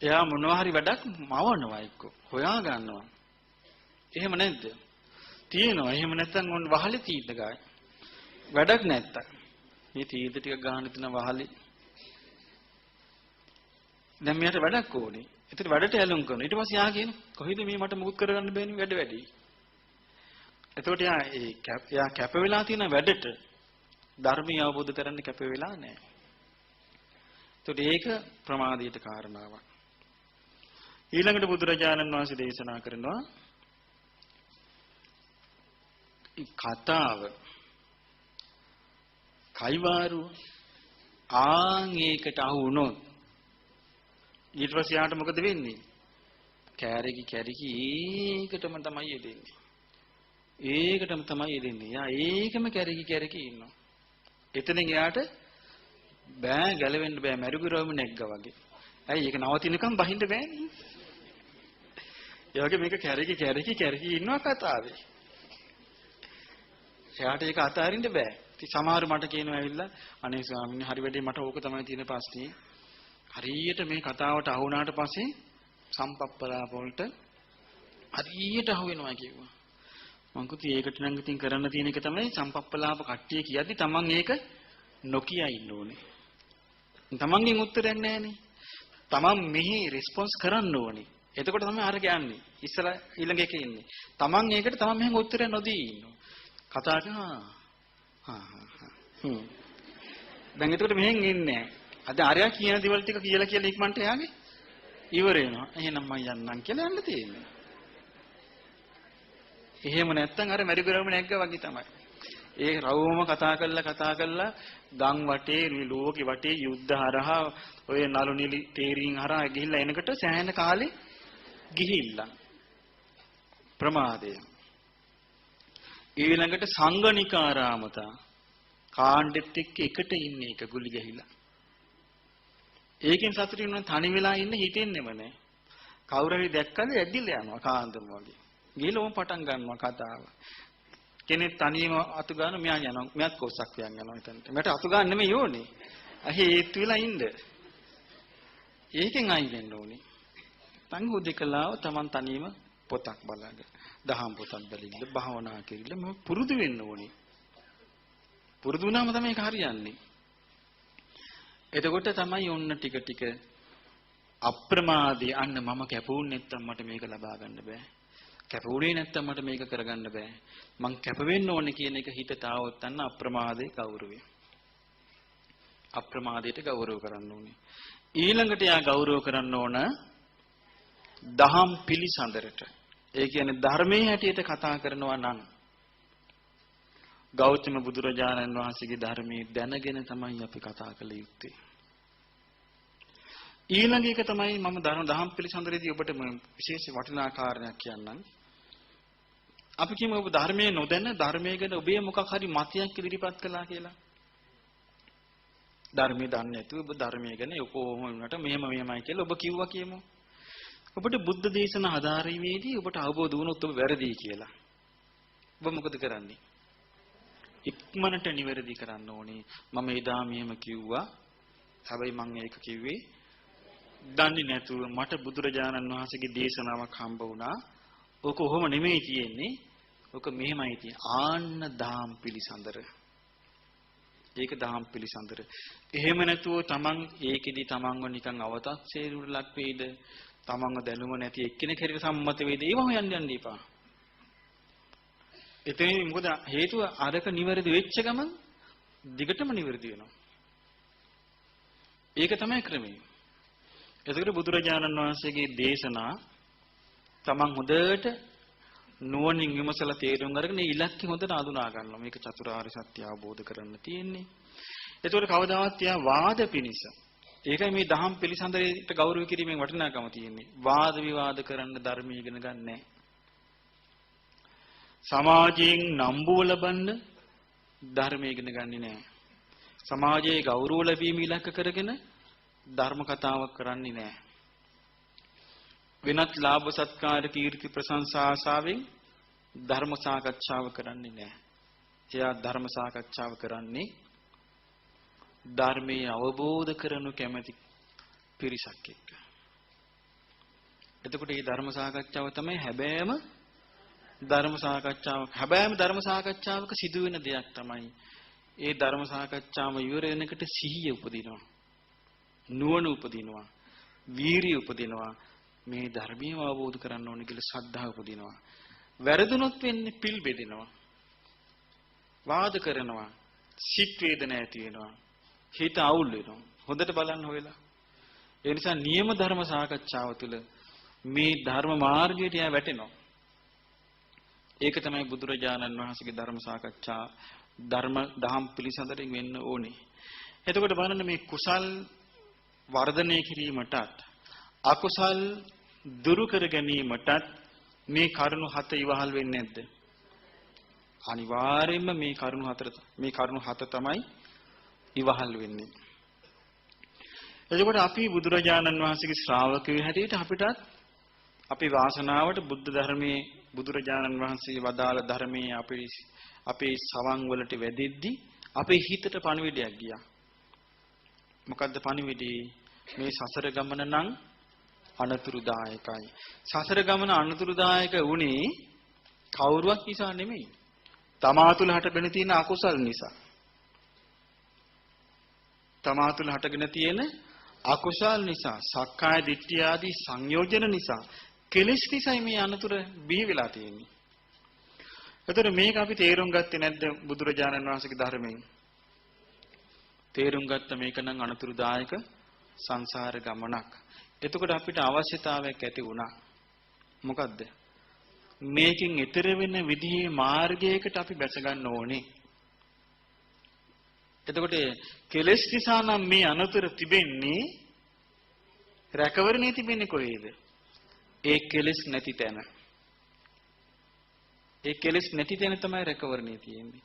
එයා මොනවා හරි වැඩක් මවනවා එක්ක හොයා ගන්නවා. එහෙම නැද්ද? තියෙනවා. එහෙම නැත්තම් ඔන්න වහලේ තීද්ද ගායි. වැඩක් නැත්තම් මේ තීද්ද ටික ගන්න දෙන වහලේ. දැන් මෙයාට වැඩක් ඕනේ. ඒතර වැඩට ඇලුම් කරනවා. ඊට පස්සේ යා කියන කොහෙද මේ මට මුකුත් කරගන්න බෑනේ වැඩ වැඩි. එතකොට යා කැප වෙලා තියෙන වැඩට ධර්මය අවබෝධ කරන්න කැප වෙලා නැහැ. එතකොට ඒක ප්‍රමාදයට කාරණාවක්. ඊළඟට බුදුරජාණන් වහන්සේ දේශනා කරනවා කතාව කයිවාරු ඒකට අහු වුණොත් ඊට පස්සේ යාට මොකද වෙන්නේ? කෑරකි ඒකටම තමයි යෙදෙන්නේ. ඒකටම තමයි යෙදෙන්නේ. යා ඒකම කෑරකි ඉන්නවා. එතනින් එයාට බෑ ගැලවෙන්න බෑ මරුගුරවම නැග්ගා වගේ. ඇයි ඒක නවතිනකම් බහින්න බෑනේ. ඒ වගේ මේක කෑරකි ඉන්නවා කතාවේ. එයාට ඒක අතාරින්න බෑ. ඉතින් සමහර මට කියනවා ඇවිල්ලා අනේ ස්වාමීනි හරි වැඩේ මට ඕක තමයි තියෙන ප්‍රශ්නේ. හරියට මේ කතාවට අහු වුණාට පස්සේ සම්පප්පලාප වලට හරියට අහු වෙනවා කිව්වා. මං කිව්වා ඒකට නම් ඉතින් කරන්න තියෙන එක තමයි සම්පප්පලාප කට්ටිය කියද්දි Taman ඒක නොකිය ඉන්න ඕනේ. Tamanගෙන් උත්තරයක් නැහැනේ. Taman මෙහි රෙස්පොන්ස් කරන්න ඕනේ. එතකොට තමයි අර කියන්නේ. ඉස්සලා ඊළඟ එකේ ඉන්නේ. Taman ඒකට Taman මෙහෙන් උත්තරයක් නොදී ඉන්නවා. කතා කරනවා. දැන් එතකොට මෙහෙන් ඉන්නේ නැහැ. අද ආර්යා කියන දේවල් ටික කියලා ඉක්මනට එයාගේ ඉවර වෙනවා. එහෙනම් මම යන්නම් කියලා යන්න තියෙන්නේ. එහෙම නැත්තම් අර මැරිගරම නැග්ගා වගේ තමයි. ඒ රවුම කතා කරලා ගම් වටේ ලෝකෙ වටේ යුද්ධ හරහා ඔය නළු නිලි තේරීන් හරහා ගිහිල්ලා එනකොට සෑහෙන කාලේ ගිහිල්ලා ප්‍රමාදය. ඊළඟට සංගණිකාරාමතා කාණ්ඩෙත් එක්ක එකට ඉන්නේ එක ගුලි ගහිලා. ඒකෙන් සතුටින් වෙන තනි වෙලා ඉන්න හිතෙන්නෙම නැහැ. කවුරු හරි දැක්කද ඇදිලා යනවා කාන්දම වගේ. ගිහලා ඕම පටන් ගන්නවා කතාව. කෙනෙක් තනියම අතු ගන්න මෙයා යනවා. මෙයාත් කොස්සක් වියන් යනවා එතනට. මට අතු ගන්න නෙමෙයි ඕනේ. අහේ ඒත් වෙලා ඉන්න. ඒකෙන් අයින් වෙන්න ඕනේ. සංඝෝධිකලාව Taman තනියම පොතක් බලන්න. දහම් පොතක් බැලින්න, භාවනා කිරිල්ල මම පුරුදු වෙන්න ඕනේ. පුරුදු වුණාම තමයි ඒක හරියන්නේ. එතකොට තමයි ඔන්න ටික ටික අප්‍රමාදී අන්න මම කැපුුනේ නැත්තම් මට මේක ලබා ගන්න බෑ. කැපුුනේ නැත්තම් මට මේක කරගන්න බෑ. මං කැප වෙන්න ඕනේ කියන එක හිතට ආවොත් අන්න අප්‍රමාදේ ගෞරවය. අප්‍රමාදයට ගෞරව කරන්න ඕනේ. ඊළඟට යා ගෞරව කරන්න ඕන දහම් පිළිසඳරට. ඒ කියන්නේ ධර්මයේ හැටියට කතා කරනවා නම් ගෞතම බුදුරජාණන් වහන්සේගේ ධර්මයේ දැනගෙන තමයි අපි කතා කළ යුත්තේ. ඊළඟ එක තමයි මම දහම් පිළිසඳරේදී ඔබට විශේෂ වටිනා කාරණයක් කියන්නම්. අපි කියමු ඔබ ධර්මයේ නොදැන ධර්මයේ ගැන ඔබේ මොකක් හරි මතයක් ඉදිරිපත් කළා කියලා. ධර්මයේ දන්නේ නැතුව ඔබ ධර්මයේ ගැන කොහොම වුණාට මෙහෙමයි කියලා ඔබ කිව්වා කියමු. ඔබට බුද්ධ දේශන ආධාරීමේදී ඔබට අවබෝධ වුණොත් ඔබ වැරදි කියලා. ඔබ මොකද කරන්නේ? ඉක්මනට නිවැරදි කරන්න ඕනේ. මම එදා මෙහෙම කිව්වා. හැබැයි මම ඒක කිව්වේ දන්නේ නැතුව මට බුදුරජාණන් වහන්සේගේ දේශනාවක් හම්බ වුණා. ඕක කොහොම නෙමෙයි තියෙන්නේ. ඕක මෙහෙමයි තියෙන්නේ. ආන්න දාම් පිළිසඳර. ඒක දාම් පිළිසඳර. එහෙම නැතුව තමන් ඒකෙදි තමන්ව නිකන් අවතක්සේරුවට ලක් වෙයිද? තමන්ව දැනුම නැති එක්කෙනෙක් හැටියට සම්මත වෙයිද? ඒව හොයන්න යන්න එපා. එතනින් මොකද හේතුව අරක නිවැරදි වෙච්ච ගමන් දිගටම නිවැරදි වෙනවා. ඒක තමයි ක්‍රමය. එතකොට බුදුරජාණන් වහන්සේගේ දේශනා තමන් හොඳට නුවණින් විමසලා තේරුම් අරගෙන ඉලක්කය හොඳට අඳුනා ගන්නවා. මේක චතුරාර්ය සත්‍ය අවබෝධ කරගන්න තියෙන්නේ. එතකොට කවදාවත් තියා වාද පිනිස. ඒකයි මේ දහම් පිළිසඳරේට ගෞරව කිරීමෙන් වටිනාකම තියෙන්නේ. වාද විවාද කරන්න ධර්මය ඉගෙන ගන්න නැහැ. සමාජයෙන් නම්බුව ලබන්න ධර්මය ඉගෙන ගන්නේ නැහැ. සමාජයේ ගෞරව ලැබීම ඉලක්ක කරගෙන ධර්ම කතාවක් කරන්නේ නැහැ. වෙනත් ලාභ සත්කාර කීර්ති ප්‍රශංසා ආසාවෙන් ධර්ම සාකච්ඡාව කරන්නේ නැහැ. එයා ධර්ම සාකච්ඡාව කරන්නේ ධර්මයේ අවබෝධ කරනු කැමැති පිරිසක් එක්ක. එතකොට මේ ධර්ම සාකච්ඡාව තමයි හැබෑම ධර්ම සාකච්ඡාවක්. හැබෑම ධර්ම සාකච්ඡාවක සිදුවෙන දෙයක් තමයි ඒ ධර්ම සාකච්ඡාව ඉවර වෙනකොට සිහිය උපදිනවා. නුවණ උපදිනවා. වීරිය උපදිනවා. මේ ධර්මීය අවබෝධ කරගන්න ඕනේ කියලා ශ්‍රද්ධාව උපදිනවා. වැරදුනොත් වෙන්නේ පිල් බෙදෙනවා. වාද කරනවා. සිත් වේදනා ඇති වෙනවා. හිත අවුල් වෙනවා. හොඳට බලන්න හොයලා. ඒ නිසා නියම ධර්ම සාකච්ඡාව තුළ මේ ධර්ම මාර්ගයට යා වැටෙනවා. ඒක තමයි බුදුරජාණන් වහන්සේගේ ධර්ම සාකච්ඡා දහම් පිළිසඳරින් වෙන්න ඕනේ. එතකොට බලන්න මේ කුසල් වර්ධනය කිරීමටත් අකුසල් දුරු කර ගැනීමටත් මේ කරුණු හත ඉවහල් වෙන්නේ නැද්ද? අනිවාර්යයෙන්ම මේ කරුණු හත තමයි ඉවහල් වෙන්නේ. එතකොට අපි බුදුරජාණන් වහන්සේගේ ශ්‍රාවකයෝ හැටියට අපිටත් අපේ වාසනාවට බුද්ධ ධර්මයේ බුදුරජාණන් වහන්සේ වදාළ ධර්මයේ අපේ සවන් වලට වැදෙද්දී අපේ හිතට පණිවිඩයක් ගියා. මොකද්ද පණිවිඩේ? මේ සසර ගමන නම් අනතුරුදායකයි. සසර ගමන අනතුරුදායක වුණේ කවුරුවක් නිසා නෙමෙයි. තමා තුළ හටගෙන තියෙන අකුසල් නිසා. තමා තුළ හටගෙන තියෙන අකුසල් නිසා, සක්කාය දිට්ඨිය ආදී සංයෝජන නිසා, කෙලෙස් නිසායි මේ අනතුර බිහි වෙලා තියෙන්නේ. එතකොට මේක අපි තේරුම් ගත්තේ නැද්ද බුදුරජාණන් වහන්සේගේ ධර්මයෙන්? තේරුම් ගත්ත මේක නම් අනතුරුදායක සංසාර ගමනක්. එතකොට අපිට අවශ්‍යතාවයක් ඇති වුණා. මොකද්ද? මේකෙන් ඈතර වෙන විදිහේ මාර්ගයකට අපි බැස ගන්න ඕනේ. එතකොට කෙලෙස් නිසා නම් මේ අනතුර තිබෙන්නේ රැකවරණේ තිබෙන්නේ කොහේද? ඒ කෙලෙස් නැති තැන. ඒ කෙලෙස් නැති තැන තමයි රැකවරණේ තියෙන්නේ.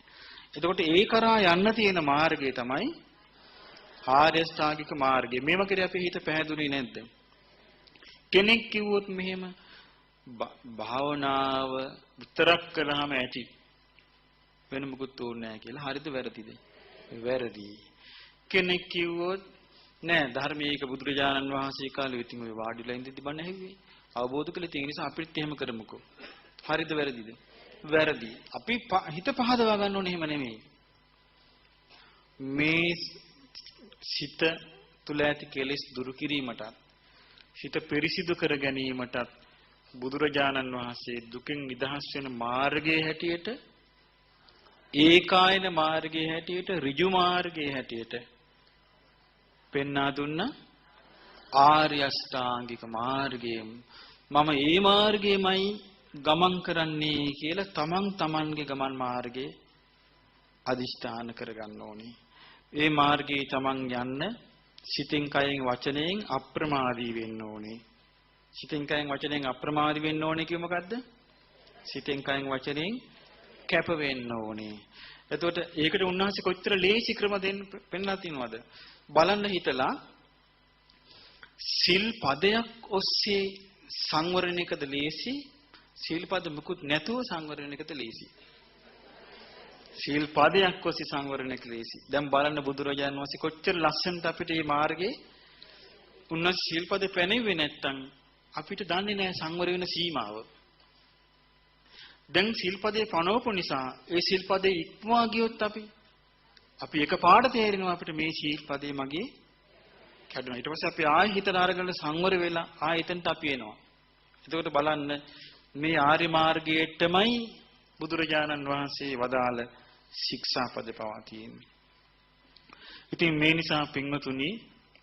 එතකොට ඒ කරා යන්න තියෙන මාර්ගය තමයි ආර්ය ශ්‍රාගික මාර්ගය. මේව කරේ අපේ හිත පැහැදුනේ නැද්ද? කෙනෙක් කිව්වොත් මෙහෙම භාවනාව විතරක් කළාම ඇති. වෙන මොකුත් ඕනේ නැහැ කියලා. හරිද වැරදිද? වැරදි. කෙනෙක් කිව්වොත් නෑ ධර්මයේක බුදුරජාණන් වහන්සේ කාලේ ඉතින් ඔය වාඩිලා ඉඳිද්දි බණ ඇහුවේ. අවබෝධ කළ තියෙන නිසා අපිත් එහෙම කරමුකෝ. හරිද වැරදිද? වැරදි. අපි හිත පහදවා ගන්න ඕනේ එහෙම නෙමෙයි. මේ සිත තුල ඇති කෙලෙස් දුරු කිරීමටත් සිත පිරිසිදු කර ගැනීමටත් බුදුරජාණන් වහන්සේ දුකින් නිදහස් වෙන මාර්ගයේ හැටියට ඒකායන මාර්ගයේ හැටියට ඍජු මාර්ගයේ හැටියට පෙන්වා දුන්න ආර්ය අෂ්ටාංගික මාර්ගයෙන් මම ඒ මාර්ගයමයි ගමන් කරන්නේ කියලා තමන්ගේ ගමන් මාර්ගයේ අදිෂ්ඨාන කරගන්න ඕනේ. ඒ මාර්ගයේ තමන් යන්න සිතෙන් කයෙන් වචනයෙන් අප්‍රමාදී වෙන්න ඕනේ. සිතෙන් කයෙන් වචනයෙන් අප්‍රමාදී වෙන්න ඕනේ කිය මොකද්ද? සිතෙන් කයෙන් වචනයෙන් කැප වෙන්න ඕනේ. එතකොට ඒකට උන්වහන්සේ කොච්චර ලේසි ක්‍රම දෙන්න පෙන්නලා තිනවද? බලන්න හිතලා සිල් පදයක් ඔස්සේ සංවරණ එකද ලේසි? සිල් පද මුකුත් නැතුව සංවරණ එකද ලේසි? සිල් පදයක් ඔස්සේ සංවරණ එක ලේසි. දැන් බලන්න බුදුරජාණන් වහන්සේ කොච්චර ලස්සනට අපිට මේ මාර්ගේ උන්වහන්සේ සිල් පද පැනෙන්නේ නැත්තම් අපිට දන්නේ නැහැ සංවර වෙන සීමාව. දැන් සිල්පදේ පනවපු නිසා ඒ සිල්පදේ ඉක්මවා ගියොත් අපි එකපාරට තේරෙනවා අපිට මේ සිල්පදේ මගේ කැඩුනා. ඊට පස්සේ අපි ආයෙ හිත දාරගෙන සංවර වෙලා ආයෙ එතනට අපි එනවා. එතකොට බලන්න මේ ආර්ය මාර්ගයේටමයි බුදුරජාණන් වහන්සේ වදාළ ශික්ෂාපද පවා තියෙන්නේ. ඉතින් මේ නිසා පින්වතුනි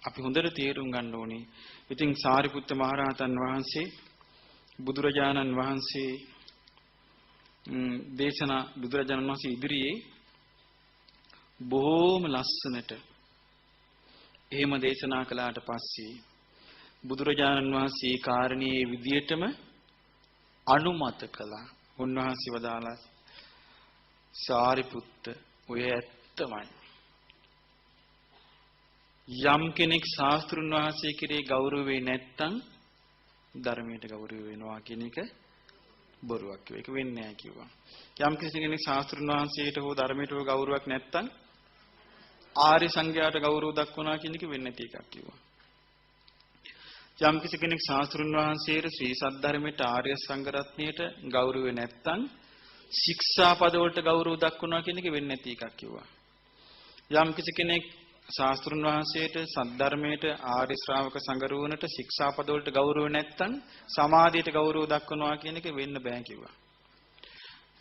අපි හොඳට තේරුම් ගන්න ඕනේ. ඉතින් සාරිපුත්ත මහරහතන් වහන්සේ බුදුරජාණන් වහන්සේ බුදුරජාණන් වහන්සේ ඉදිරියේ බොහෝම ලස්සනට එහෙම දේශනා කළාට පස්සේ බුදුරජාණන් වහන්සේ කාරණේ විදියටම අනුමත කළා. උන්වහන්සේ වදාළා සාරිපුත්ත ඔය ඇත්තමයි. යම් කෙනෙක් ශාස්ත්‍රුන් වහන්සේ කෙරේ ගෞරවේ නැත්තම් ධර්මයට ගෞරව වෙනවා කියන එක බොරුවක් කිව්වා. ඒක වෙන්නේ නැහැ කිව්වා. යම් කෙනෙක් ශාස්ත්‍රුන් වහන්සේට හෝ ධර්මයට හෝ ගෞරවයක් නැත්තම් ආර්ය සංඝයාට ගෞරව දක්වනවා කියන එක වෙන්නේ නැති එකක් කිව්වා. යම් කෙනෙක් ශාස්ත්‍රුන් වහන්සේට ශ්‍රී සද්ධර්මයට ආර්ය සංඝ රත්නයට ගෞරවය නැත්තම් ශික්ෂාපද වලට ගෞරව දක්වනවා කියන එක වෙන්නේ නැති එකක් කිව්වා. යම් කෙනෙක් ශාස්ත්‍රුන් වහන්සේට සද්ධර්මයට ආර්ය ශ්‍රාවක සංගරුවනට ශික්ෂාපද වලට ගෞරව නැත්තම් සමාධියට ගෞරව දක්වනවා කියන එක වෙන්න බෑ කිව්වා.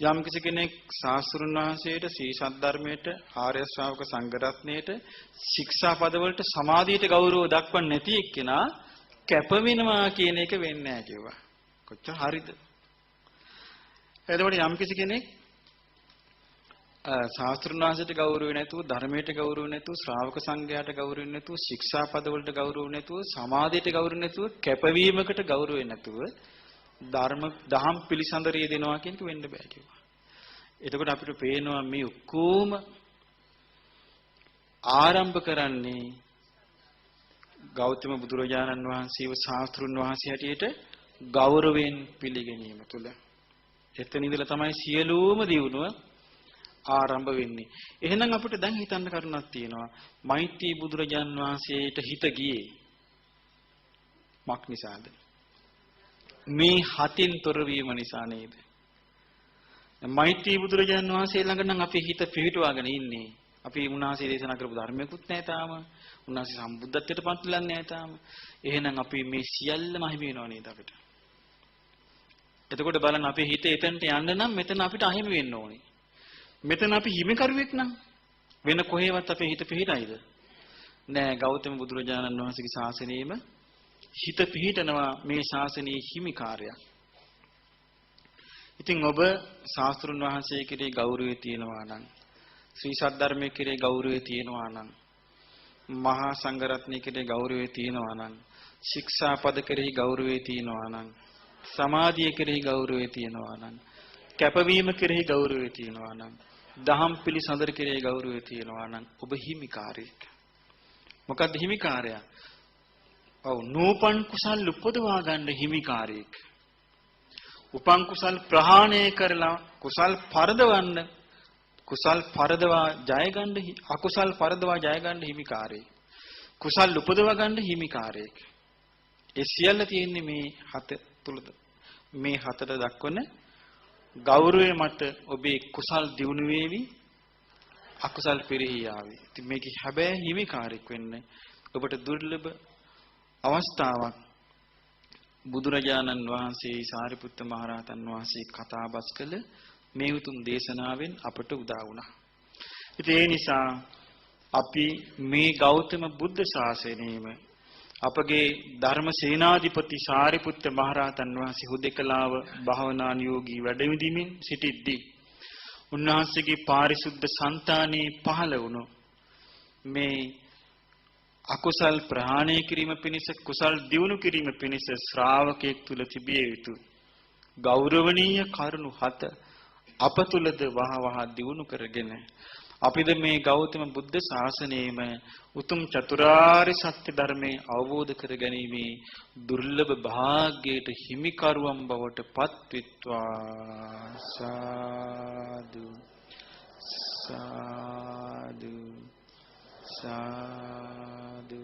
යම් කෙනෙක් ශාස්ත්‍රුන් වහන්සේට ශ්‍රී සද්ධර්මයට ආර්ය ශ්‍රාවක සංගරත්නයට ශික්ෂාපද වලට සමාධියට ගෞරව දක්වන්නේ නැති එක්කෙනා කැප වෙනවා කියන එක වෙන්නේ නැහැ කිව්වා. කොච්චර හරිද? එතකොට යම් කෙනෙක් ශාස්ත්‍රුන් වහන්සේට ගෞරවය නැතුව ධර්මයට ගෞරවය නැතුව ශ්‍රාවක සංඝයාට ගෞරවය නැතුව ශික්ෂාපද වලට ගෞරවය නැතුව සමාධියට ගෞරවය නැතුව කැපවීමකට ගෞරවය නැතුව දහම් පිළිසඳරිය දෙනවා කියන එක වෙන්න බෑ කිව්වා. එතකොට අපිට පේනවා මේ ඔක්කොම ආරම්භ කරන්නේ ගෞතම බුදුරජාණන් වහන්සේව ශාස්ත්‍රුන් වහන්සේ හැටියට ගෞරවයෙන් පිළිගැනීම තුළ. එතන ඉඳලා තමයි සියලුම දියුණුව ආරම්භ වෙන්නේ. එහෙනම් අපිට දැන් හිතන්න කරුණක් තියෙනවා. මෛත්‍රී බුදුරජාන් වහන්සේට හිත ගියේ මක් නිසාද? මේ හතින් තොර වීම නිසා නේද? මෛත්‍රී බුදුරජාන් වහන්සේ ළඟ නම් අපේ හිත පිහිටුවාගෙන ඉන්නේ. අපි උන්වහන්සේ දේශනා කරපු ධර්මයකුත් නැහැ තාම. උන්වහන්සේ සම්බුද්ධත්වයට පත් වෙලා නැහැ තාම. එහෙනම් අපි මේ සියල්ලම අහිමි වෙනව නේද අපිට? එතකොට බලන්න අපේ හිත එතනට යන්න නම් මෙතන අපිට අහිමි වෙන්න ඕනේ. මෙතන අපි හිමිකරුවෙක් නම් වෙන කොහෙවත් අපේ හිත පිහිටයිද? නෑ. ගෞතම බුදුරජාණන් වහන්සේගේ ශාසනයෙම හිත පිහිටනවා මේ ශාසනයේ හිමිකාරයක්. ඉතින් ඔබ ශාස්ත්‍රුන් වහන්සේ කෙරේ ගෞරවය තියෙනවා නම්, ශ්‍රී සද්ධර්මයේ කෙරේ ගෞරවය තියෙනවා නම්, මහා සංඝරත්නය කෙරේ ගෞරවය තියෙනවා නම්, ශික්ෂාපද කෙරෙහි ගෞරවය තියෙනවා නම්, සමාධිය කෙරෙහි ගෞරවය තියෙනවා නම්, කැපවීම කෙරෙහි ගෞරවය තියෙනවා නම්, දහම් පිළිසඳර කෙරෙහි ගෞරවය තියෙනවා නම් ඔබ හිමිකාරයෙක්. මොකද්ද හිමිකාරයා? ඔව්, නූපන් කුසල් උපදවා ගන්න හිමිකාරයෙක්. උපන් කුසල් ප්‍රහාණය කරලා කුසල් පරදවන්න කුසල් පරදවා ජය ගන්න අකුසල් පරදවා ජය ගන්න හිමිකාරයෙක්. කුසල් උපදවා ගන්න හිමිකාරයෙක්. ඒ සියල්ල තියෙන්නේ මේ හත තුලද. මේ හතට දක්වන ගෞරවය මත ඔබේ කුසල් දියුණු වේවි අකුසල් පිරිහි යාවි. ඉතින් මේක හැබැයි හිමිකාරයෙක් වෙන්න ඔබට දුර්ලභ අවස්ථාවක් බුදුරජාණන් වහන්සේ සාරිපුත්ත මහරහතන් වහන්සේ කතාබස් කළ මේ උතුම් දේශනාවෙන් අපට උදා වුණා. ඉතින් ඒ නිසා අපි මේ ගෞතම බුද්ධ ශාසනයෙම අපගේ ධර්ම සේනාධිපති සාරිපුත්ත මහරහතන් වහන්සේ හුදෙකලාව භාවනානුයෝගී වැඩවිදිමින් සිටිද්දී උන්වහන්සේගේ පාරිශුද්ධ సంతානේ පහළ වුණු මේ අකුසල් ප්‍රහාණය කිරීම පිණිස කුසල් දියුණු කිරීම පිණිස ශ්‍රාවකයෙක් තුල තිබිය යුතු ගෞරවණීය කරුණු 7 අප තුලද වහවහ දියුණු කරගෙන අපිද මේ ගෞතම බුද්ධ ශාසනයේම උතුම් චතුරාර්ය සත්‍ය ධර්මයේ අවබෝධ කරගැනීමේ දුර්ලභ භාග්‍යයට හිමිකරුවන් බවට පත්විත්වා සාදු සාදු සාදු